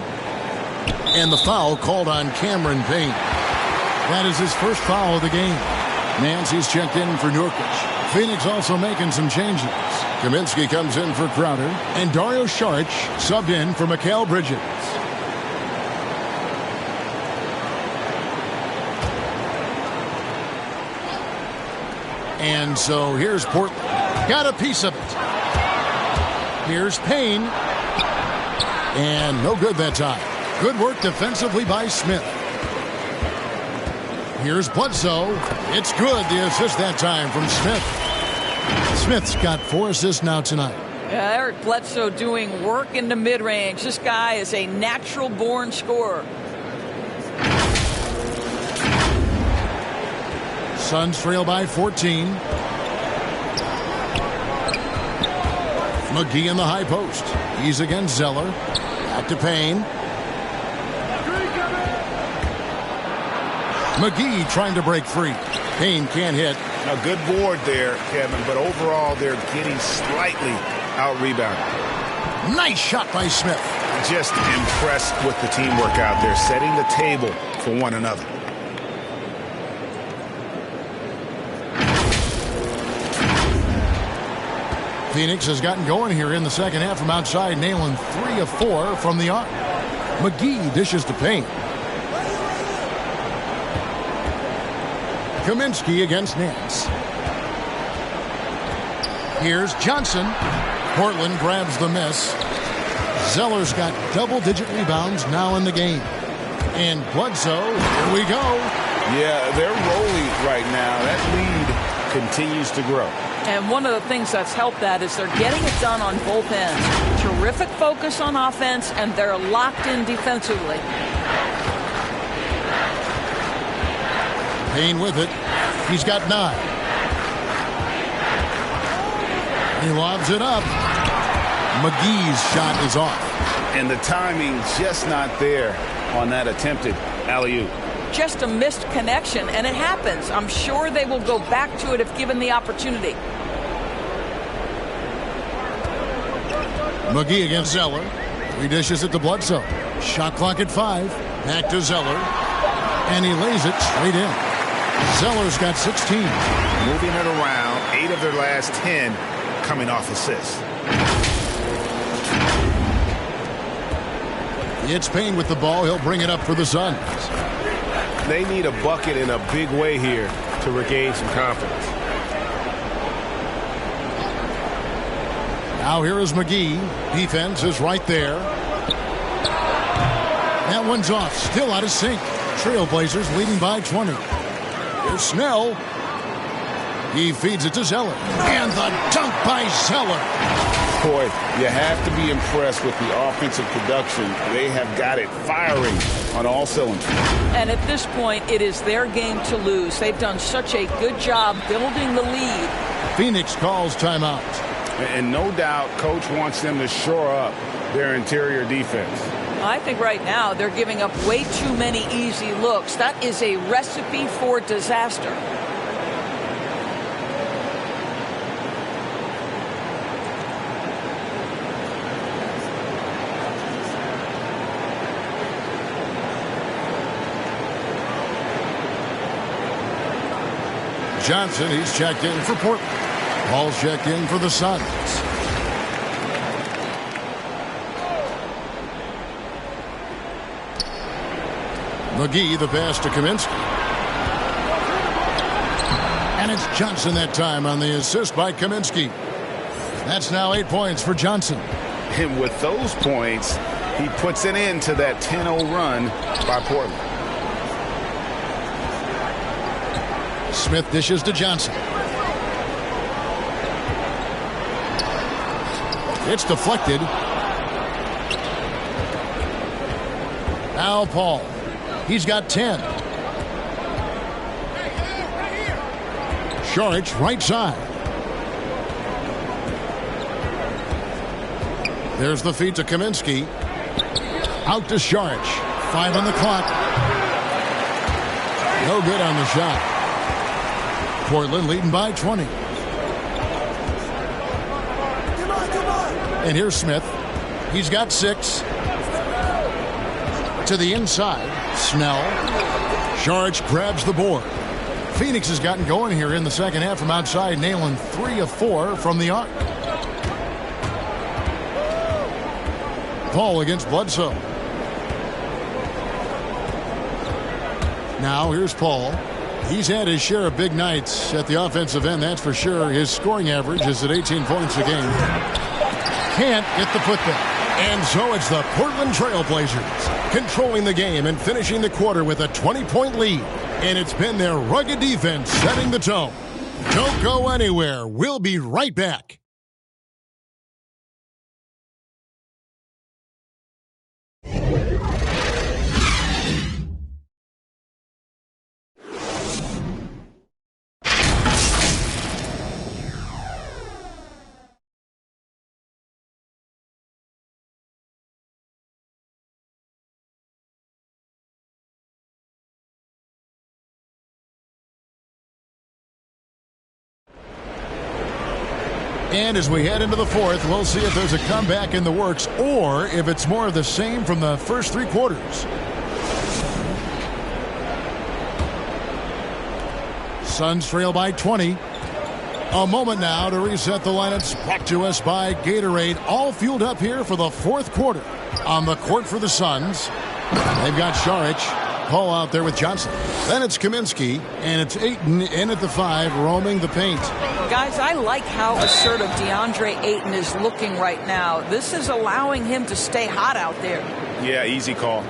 And the foul called on Cameron Payne. That is his first foul of the game. Nancy's checked in for Nurkic. Phoenix also making some changes. Kaminsky comes in for Crowder, and Dario Saric subbed in for Mikal Bridges. And so here's Portland. Got a piece of it. Here's Payne. And no good that time. Good work defensively by Smith. Here's Bledsoe. It's good. The assist that time from Smith. Smith's got 4 assists now tonight. Yeah, Eric Bledsoe doing work in the mid-range. This guy is a natural-born scorer. Suns trail by 14. McGee in the high post. He's against Zeller. Back to Payne. McGee trying to break free. Payne can't hit. A good board there, Kevin, but overall they're getting slightly out-rebounded. Nice shot by Smith. Just impressed with the teamwork out there, setting the table for one another. Phoenix has gotten going here in the second half from outside, nailing 3 of 4 from the arc. McGee dishes to Payne. Kaminsky against Nance. Here's Johnson. Portland grabs the miss. Zeller's got double-digit rebounds now in the game. And Bledsoe, here we go. Yeah, they're rolling right now. That lead continues to grow. And one of the things that's helped that is they're getting it done on both ends. Terrific focus on offense, and they're locked in defensively. Payne with it. He's got 9. He lobs it up. McGee's shot is off. And the timing just not there on that attempted alley-oop. Just a missed connection, and it happens. I'm sure they will go back to it if given the opportunity. McGee against Zeller. He dishes it to Bledsoe. Shot clock at 5. Back to Zeller. And he lays it straight in. Zeller's got 16. Moving it around. 8 of their last 10 coming off assists. It's Payne with the ball. He'll bring it up for the Suns. They need a bucket in a big way here to regain some confidence. Now here is McGee. Defense is right there. That one's off. Still out of sync. Trailblazers leading by 20. Here's Snell. He feeds it to Zeller. And the dunk by Zeller. Boy, you have to be impressed with the offensive production. They have got it firing on all cylinders. And at this point, it is their game to lose. They've done such a good job building the lead. Phoenix calls timeout. And no doubt, Coach wants them to shore up their interior defense. I think right now they're giving up way too many easy looks. That is a recipe for disaster. Johnson, he's checked in for Portland. Paul's checked in for the Suns. McGee, the pass to Kaminsky. And it's Johnson that time on the assist by Kaminsky. That's now 8 points for Johnson. And with those points, he puts it into that 10-0 run by Portland. Smith dishes to Johnson. It's deflected. Now Paul. He's got 10. Saric, right side. There's the feed to Kaminsky. Out to Saric. 5 on the clock. No good on the shot. Portland leading by 20. And here's Smith. He's got 6. To the inside. Snell. Saric grabs the board. Phoenix has gotten going here in the second half from outside, nailing 3 of 4 from the arc. Paul against Bledsoe. Now here's Paul. He's had his share of big nights at the offensive end, that's for sure. His scoring average is at 18 points a game. can't get the putback. And so it's the Portland Trailblazers controlling the game and finishing the quarter with a 20-point lead. And it's been their rugged defense setting the tone. Don't go anywhere. We'll be right back. And as we head into the fourth, we'll see if there's a comeback in the works or if it's more of the same from the first three quarters. Suns trail by 20. A moment now to reset the lineups. Brought to us by Gatorade. All fueled up here for the fourth quarter. On the court for the Suns, they've got Saric. Paul out there with Johnson. Then it's Kaminsky, and it's Ayton in at the 5, roaming the paint. Guys, I like how assertive DeAndre Ayton is looking right now. This is allowing him to stay hot out there. Yeah, easy call.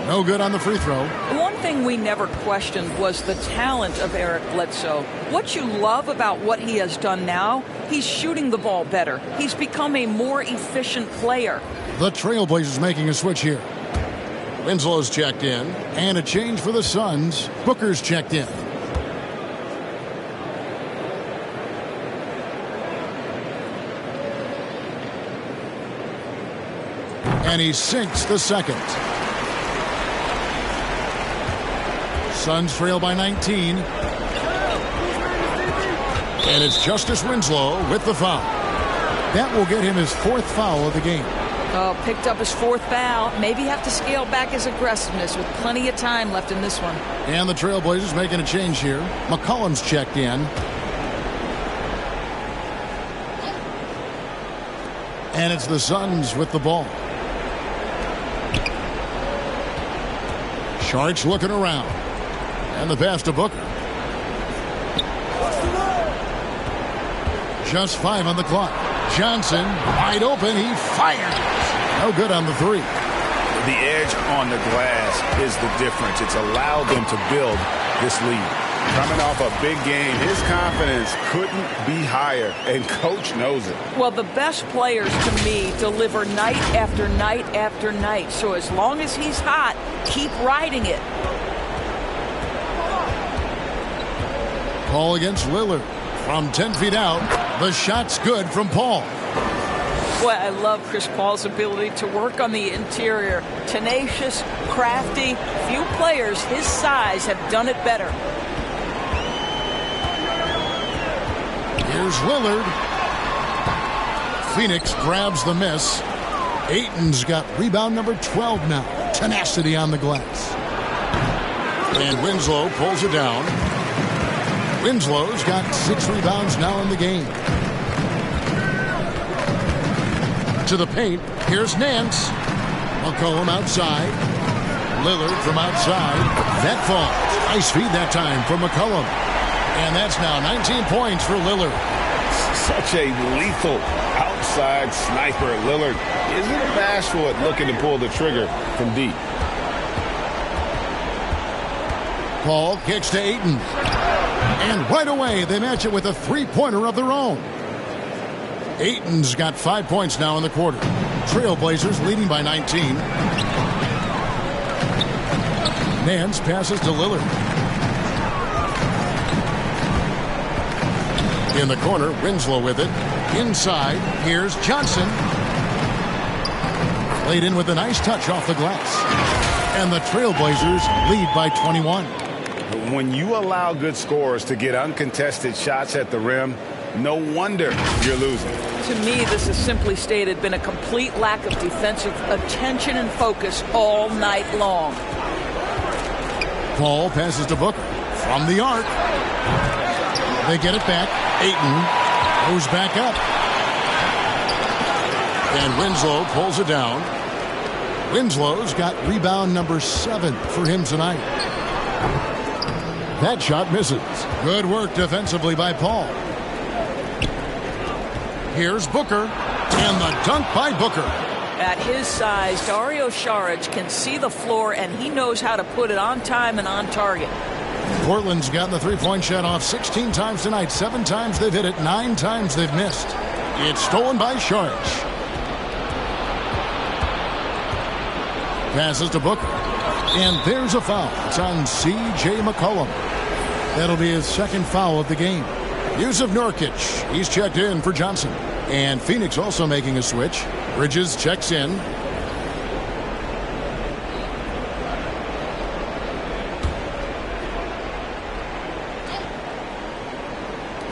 No good on the free throw. One thing we never questioned was the talent of Eric Bledsoe. What you love about what he has done now, he's shooting the ball better. He's become a more efficient player. The Trailblazers making a switch here. Winslow's checked in, and a change for the Suns. Booker's checked in. And he sinks the second. Suns trail by 19. And it's Justice Winslow with the foul. That will get him his fourth foul of the game. Oh, picked up his fourth foul. Maybe have to scale back his aggressiveness with plenty of time left in this one. And the Trailblazers making a change here. McCollum's checked in. And it's the Suns with the ball. Sharks looking around. And the pass to Booker. Just 5 on the clock. Johnson, wide open. He fires. No good on the 3. The edge on the glass is the difference. It's allowed them to build this lead. Coming off a big game, his confidence couldn't be higher, and Coach knows it. Well, the best players, to me, deliver night after night after night. So as long as he's hot, keep riding it. Paul against Lillard. From 10 feet out, the shot's good from Paul. Boy, I love Chris Paul's ability to work on the interior. Tenacious, crafty. Few players his size have done it better. Here's Lillard. Phoenix grabs the miss. Ayton's got rebound number 12 now. Tenacity on the glass. And Winslow pulls it down. Winslow's got 6 rebounds now in the game. To the paint. Here's Nance. McCollum outside. Lillard from outside. That falls. Nice feed that time from McCollum. And that's now 19 points for Lillard. Such a lethal outside sniper. Lillard isn't bashful at looking to pull the trigger from deep. Paul kicks to Ayton. And right away, they match it with a three-pointer of their own. Ayton's got 5 points now in the quarter. Trailblazers leading by 19. Nance passes to Lillard. In the corner, Winslow with it. Inside, here's Johnson. Played in with a nice touch off the glass. And the Trailblazers lead by 21. when you allow good scorers to get uncontested shots at the rim, no wonder you're losing. To me, this has simply stated been a complete lack of defensive attention and focus all night long. Paul passes to Booker from the arc. They get it back. Ayton goes back up. And Winslow pulls it down. Winslow's got rebound number 7 for him tonight. That shot misses. Good work defensively by Paul. Here's Booker. And the dunk by Booker. At his size, Dario Saric can see the floor, and he knows how to put it on time and on target. Portland's gotten the three-point shot off 16 times tonight. 7 times they've hit it. 9 times they've missed. It's stolen by Saric. Passes to Booker. And there's a foul. It's on C.J. McCollum. That'll be his second foul of the game. Yusuf Nurkic, he's checked in for Johnson. And Phoenix also making a switch. Bridges checks in.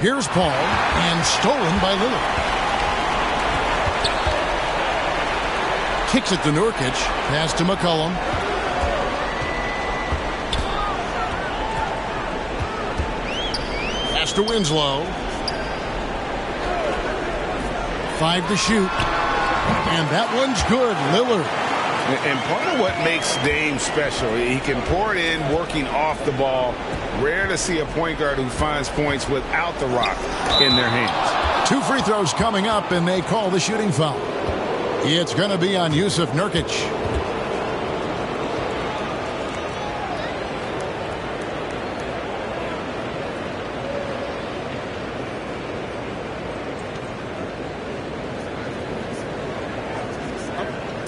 Here's Paul, and stolen by Lillard. Kicks it to Nurkic. Pass to McCollum. Pass to Winslow. 5 to shoot. And that one's good. Lillard. And part of what makes Dame special, he can pour it in working off the ball. Rare to see a point guard who finds points without the rock in their hands. 2 free throws coming up, and they call the shooting foul. It's going to be on Yusuf Nurkic.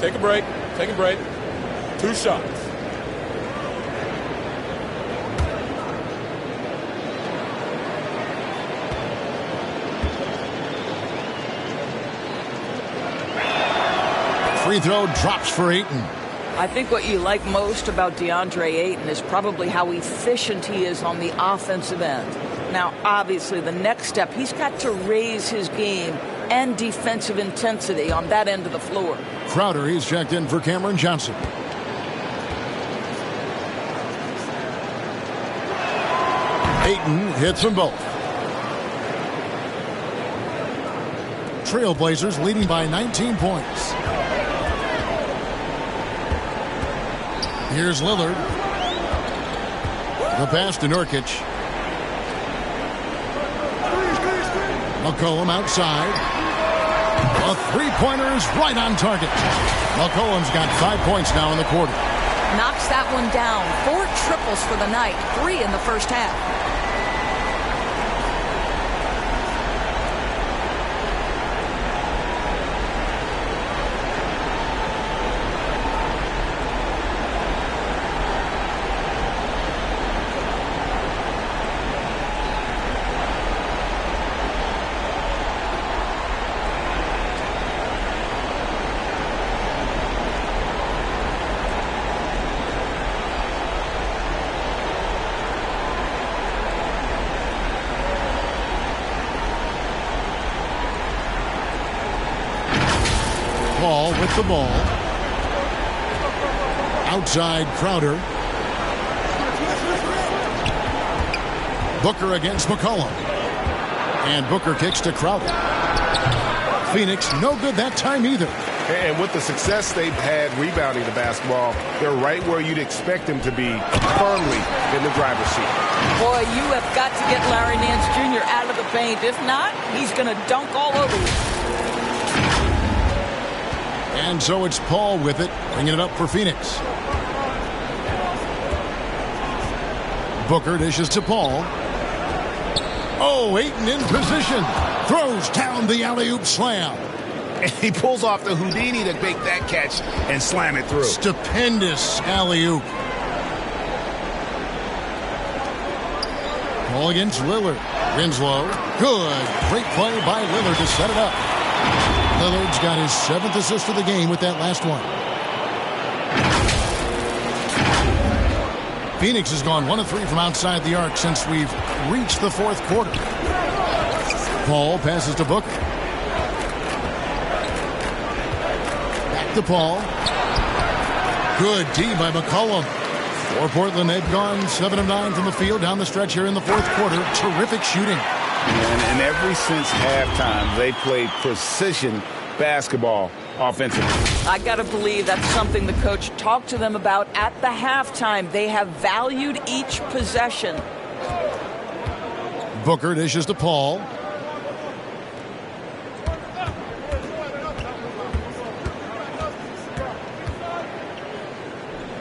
Take a break. Take a break. 2 shots. Free throw drops for Ayton. I think what you like most about DeAndre Ayton is probably how efficient he is on the offensive end. Now, obviously, the next step, he's got to raise his game and defensive intensity on that end of the floor. Crowder, he's checked in for Cameron Johnson. Ayton hits them both. Trailblazers leading by 19 points. Here's Lillard. The pass to Nurkic. McCollum outside. A three-pointer is right on target. McCollum's got 5 points now in the quarter. Knocks that one down. 4 triples for the night. 3 in the first half. Paul with the ball. Outside Crowder. Booker against McCollum. And Booker kicks to Crowder. Phoenix no good that time either. And with the success they've had rebounding the basketball, they're right where you'd expect them to be, firmly in the driver's seat. Boy, you have got to get Larry Nance Jr. out of the paint. If not, he's going to dunk all over you. And so it's Paul with it, bringing it up for Phoenix. Booker dishes to Paul. Oh, Ayton in position. Throws down the alley-oop slam. And he pulls off the Houdini to make that catch and slam it through. Stupendous alley-oop. Ball against Lillard. Winslow. Good. Great play by Lillard to set it up. Lillard's got his 7th assist of the game with that last one. Phoenix has gone 1 of 3 from outside the arc since we've reached the fourth quarter. Paul passes to Booker. Back to Paul. Good D by McCollum. For Portland, they've gone 7 of 9 from the field down the stretch here in the fourth quarter. Terrific shooting. And ever since halftime, they played precision basketball offensively. I got to believe that's something the coach talked to them about at the halftime. They have valued each possession. Booker dishes to Paul.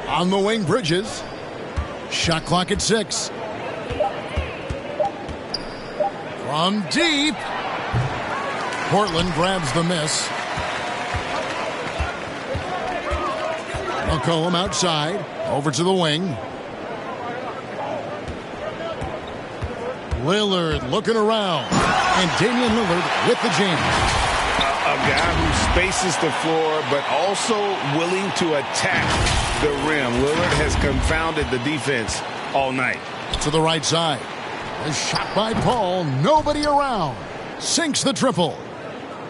On the wing, Bridges. Shot clock at 6. From deep. Portland grabs the miss. McCollum outside. Over to the wing. Lillard looking around. And Damian Lillard with the jam. A guy who spaces the floor, but also willing to attack the rim. Lillard has confounded the defense all night. To the right side. A shot by Paul. Nobody around. Sinks the triple.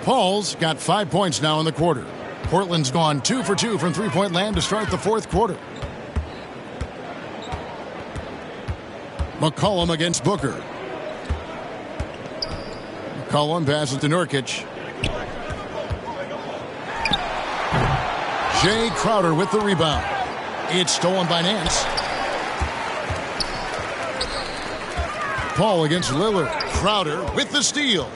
Paul's got 5 points now in the quarter. Portland's gone 2 for 2 from three-point land to start the fourth quarter. McCollum against Booker. McCollum passes to Nurkic. Jay Crowder with the rebound. It's stolen by Nance. Paul against Lillard. Crowder with the steal.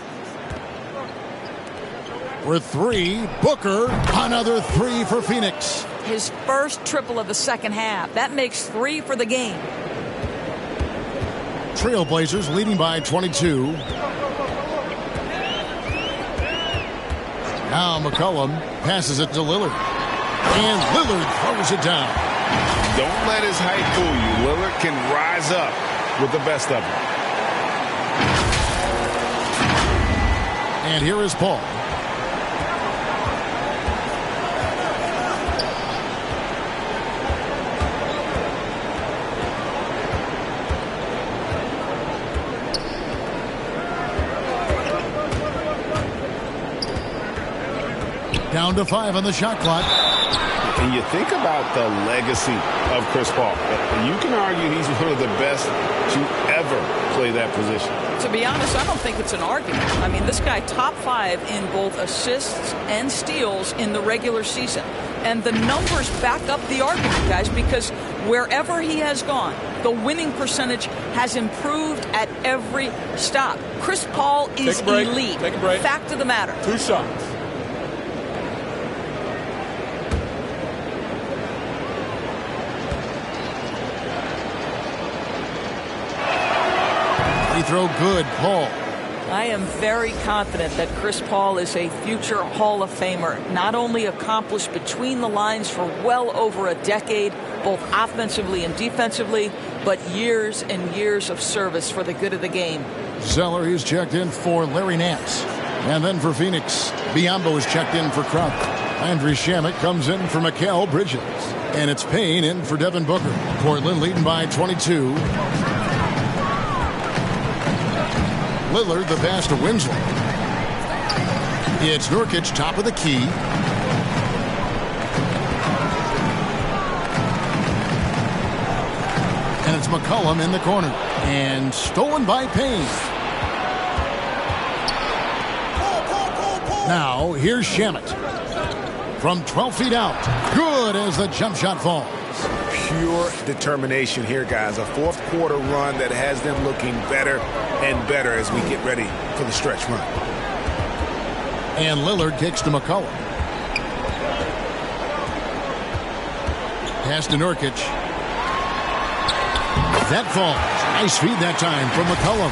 For 3, Booker. Another 3 for Phoenix. His first triple of the second half. That makes 3 for the game. Trailblazers leading by 22. Now McCollum passes it to Lillard. And Lillard throws it down. Don't let his height fool you. Lillard can rise up with the best of them. And here is Paul. Down to 5 on the shot clock. And you think about the legacy of Chris Paul. You can argue he's one of the best to ever play that position. To be honest, I don't think it's an argument. I mean, this guy top 5 in both assists and steals in the regular season. And the numbers back up the argument, guys, because wherever he has gone, the winning percentage has improved at every stop. Chris Paul is elite. Take a break. Fact of the matter. 2 shots. Throw good, Paul. I am very confident that Chris Paul is a future Hall of Famer, not only accomplished between the lines for well over a decade, both offensively and defensively, but years and years of service for the good of the game. Zeller is checked in for Larry Nance. And then for Phoenix, Biyombo is checked in for Crowder. Andrew Shamet comes in for Mikal Bridges. And it's Payne in for Devin Booker. Portland leading by 22. Lillard, the pass to Winslow. It's Nurkic, top of the key. And it's McCollum in the corner. And stolen by Payne. Now, here's Shamet. From 12 feet out. Good as the jump shot falls. Pure determination here, guys. A fourth quarter run that has them looking better and better as we get ready for the stretch run. And Lillard kicks to McCollum. Pass to Nurkic. That falls. Nice feed that time from McCollum.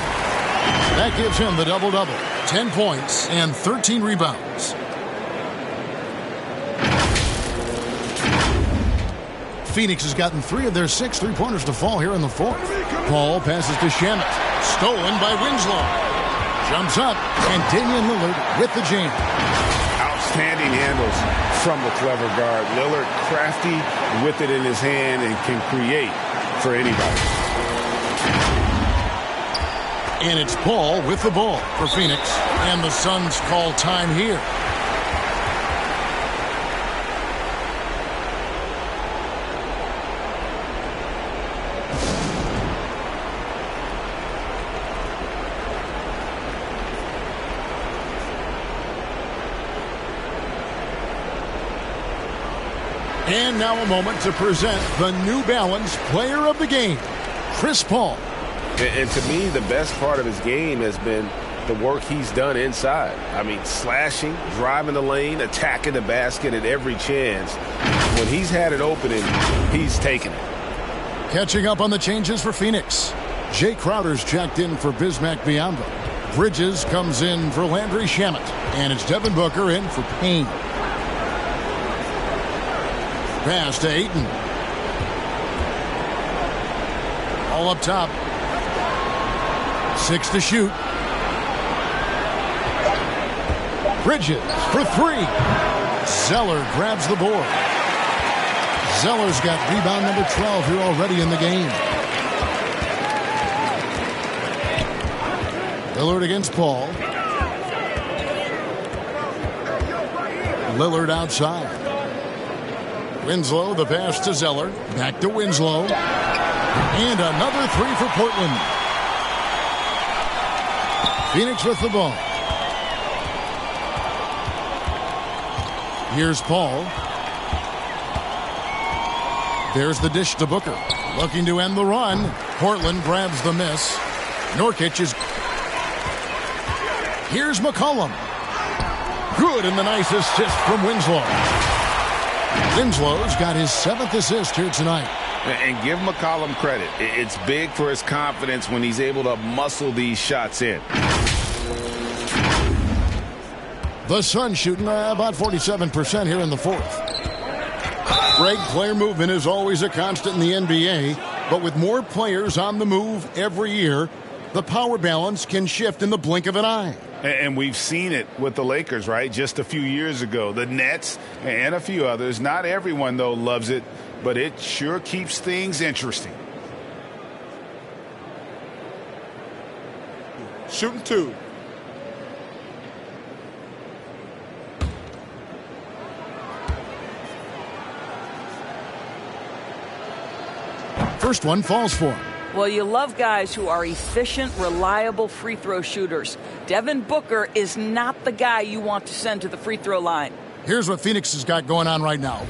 That gives him the double-double. 10 points and 13 rebounds. Phoenix has gotten 3 of their 6 three-pointers to fall here in the fourth. Paul passes to Shamet. Stolen by Winslow. Jumps up, and Damian Lillard with the jam. Outstanding handles from the clever guard. Lillard crafty with it in his hand and can create for anybody. And it's Paul with the ball for Phoenix. And the Suns call time here. And now a moment to present the New Balance Player of the Game, Chris Paul. And to me, the best part of his game has been the work he's done inside. I mean, slashing, driving the lane, attacking the basket at every chance. When he's had an opening, he's taken it. Catching up on the changes for Phoenix. Jay Crowder's checked in for Bismack Biyombo. Bridges comes in for Landry Shamet. And it's Devin Booker in for Payne. Pass to Ayton. All up top. 6 to shoot. Bridges for 3. Zeller grabs the board. Zeller's got rebound number 12 here already in the game. Lillard against Paul. Lillard outside. Winslow, the pass to Zeller. Back to Winslow. And another 3 for Portland. Phoenix with the ball. Here's Paul. There's the dish to Booker. Looking to end the run. Portland grabs the miss. Nurkic is... Here's McCollum. Good, and the nice assist from Winslow. Winslow's got his 7th assist here tonight. And give McCollum credit. It's big for his confidence when he's able to muscle these shots in. The Suns shooting about 47% here in the 4th. Greg, player movement is always a constant in the NBA, but with more players on the move every year, the power balance can shift in the blink of an eye. And we've seen it with the Lakers, right? Just a few years ago. The Nets and a few others. Not everyone, though, loves it, but it sure keeps things interesting. Shooting 2. First one falls for him. Well, you love guys who are efficient, reliable free throw shooters. Devin Booker is not the guy you want to send to the free throw line. Here's what Phoenix has got going on right now.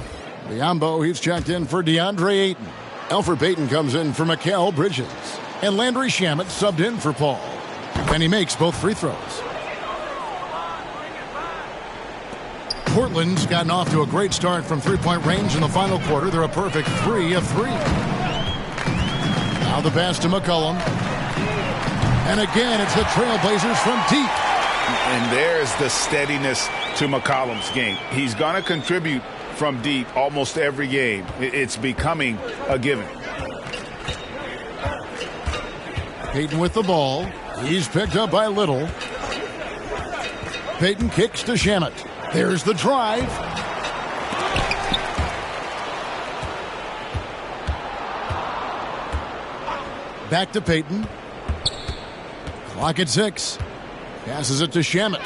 Biyombo, he's checked in for DeAndre Ayton. Elfrid Payton comes in for Mikal Bridges. And Landry Shamet subbed in for Paul. And he makes both free throws. Portland's gotten off to a great start from three-point range in the final quarter. They're a perfect 3 of 3. Now the pass to McCollum. And again, it's the Trailblazers from deep. And there's the steadiness to McCollum's game. He's going to contribute from deep almost every game. It's becoming a given. Payton with the ball. He's picked up by Little. Payton kicks to Shamet. There's the drive. Back to Payton. Clock at 6. Passes it to Shamet.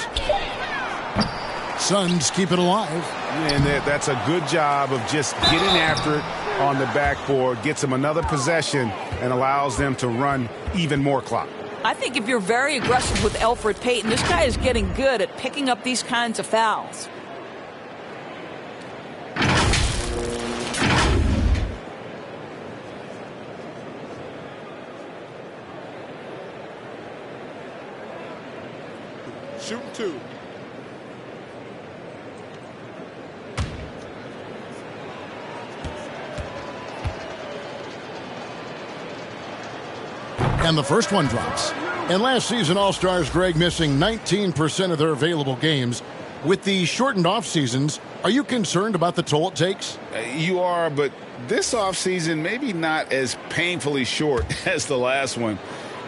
Suns keep it alive. And that's a good job of just getting after it on the backboard. Gets them another possession and allows them to run even more clock. I think if you're very aggressive with Elfrid Payton, this guy is getting good at picking up these kinds of fouls. Shooting 2. And the first one drops. And last season, All-Stars, Greg, missing 19% of their available games. With the shortened off seasons, are you concerned about the toll it takes? You are, but this offseason maybe not as painfully short as the last one.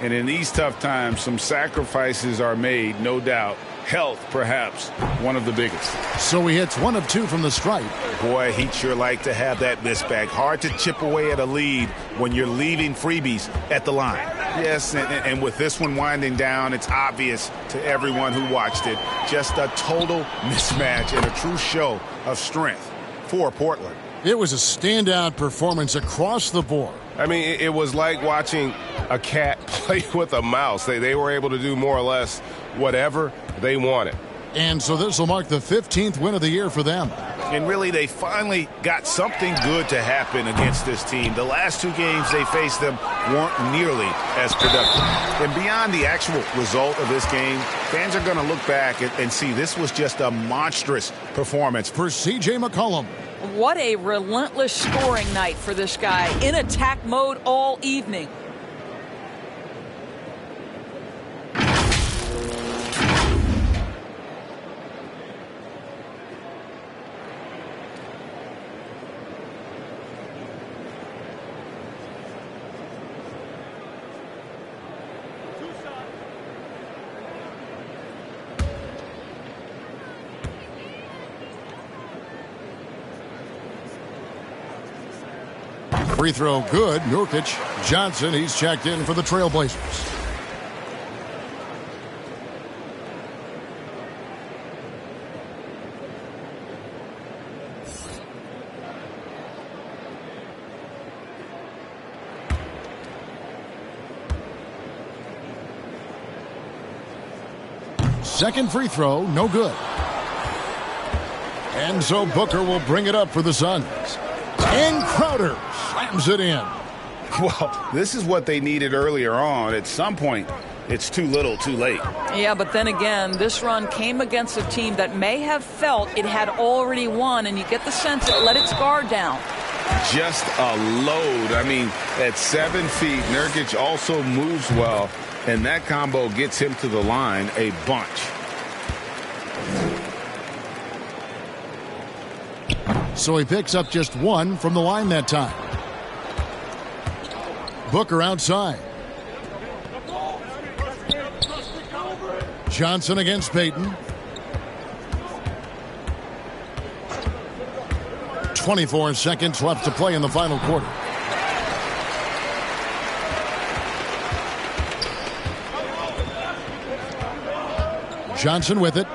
And in these tough times, some sacrifices are made, no doubt. Health, perhaps, one of the biggest. So he hits 1 of 2 from the stripe. Boy, he'd sure like to have that miss back. Hard to chip away at a lead when you're leaving freebies at the line. Yes, and with this one winding down, it's obvious to everyone who watched it. Just a total mismatch and a true show of strength for Portland. It was a standout performance across the board. I mean, it was like watching a cat play with a mouse. They were able to do more or less whatever they wanted. And so this will mark the 15th win of the year for them. And really, they finally got something good to happen against this team. The last 2 games they faced them weren't nearly as productive. And beyond the actual result of this game, fans are going to look back and see this was just a monstrous performance. For C.J. McCollum. What a relentless scoring night for this guy. In attack mode all evening. Free throw good. Nurkic. Johnson, he's checked in for the Trailblazers. Second free throw, no good. And so Booker will bring it up for the Suns. And Crowder slams it in. Well, this is what they needed earlier on. At some point, it's too little, too late. Yeah, but then again, this run came against a team that may have felt it had already won, and you get the sense it let its guard down. Just a load. I mean, at 7 feet, Nurkic also moves well, and that combo gets him to the line a bunch. So he picks up just 1 from the line that time. Booker outside. Johnson against Payton. 24 seconds left to play in the final quarter. Johnson with it.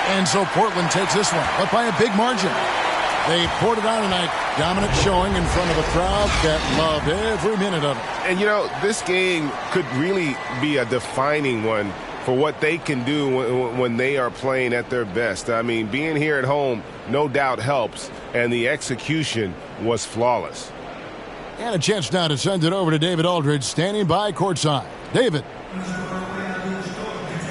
And so Portland takes this one, but by a big margin. They poured it on tonight. Dominant showing in front of a crowd that loved every minute of it. And, you know, this game could really be a defining one for what they can do when they are playing at their best. I mean, being here at home no doubt helps, and the execution was flawless. And a chance now to send it over to David Aldridge, standing by courtside. David.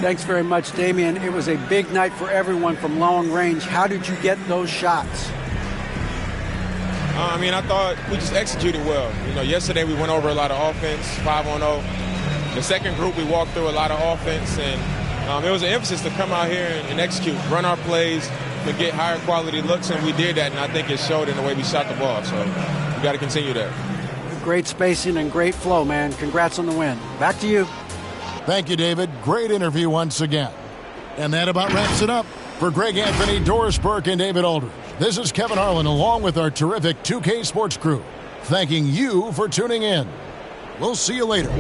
Thanks very much, Damian. It was a big night for everyone from long range. How did you get those shots? I mean, I thought we just executed well. You know, yesterday we went over a lot of offense, 5-on-0. The second group, we walked through a lot of offense, and it was an emphasis to come out here and execute, run our plays, and get higher quality looks, and we did that, and I think it showed in the way we shot the ball. So we got to continue that. Great spacing and great flow, man. Congrats on the win. Back to you. Thank you, David. Great interview once again. And that about wraps it up. For Greg Anthony, Doris Burke, and David Aldridge, this is Kevin Harlan along with our terrific 2K Sports crew, thanking you for tuning in. We'll see you later.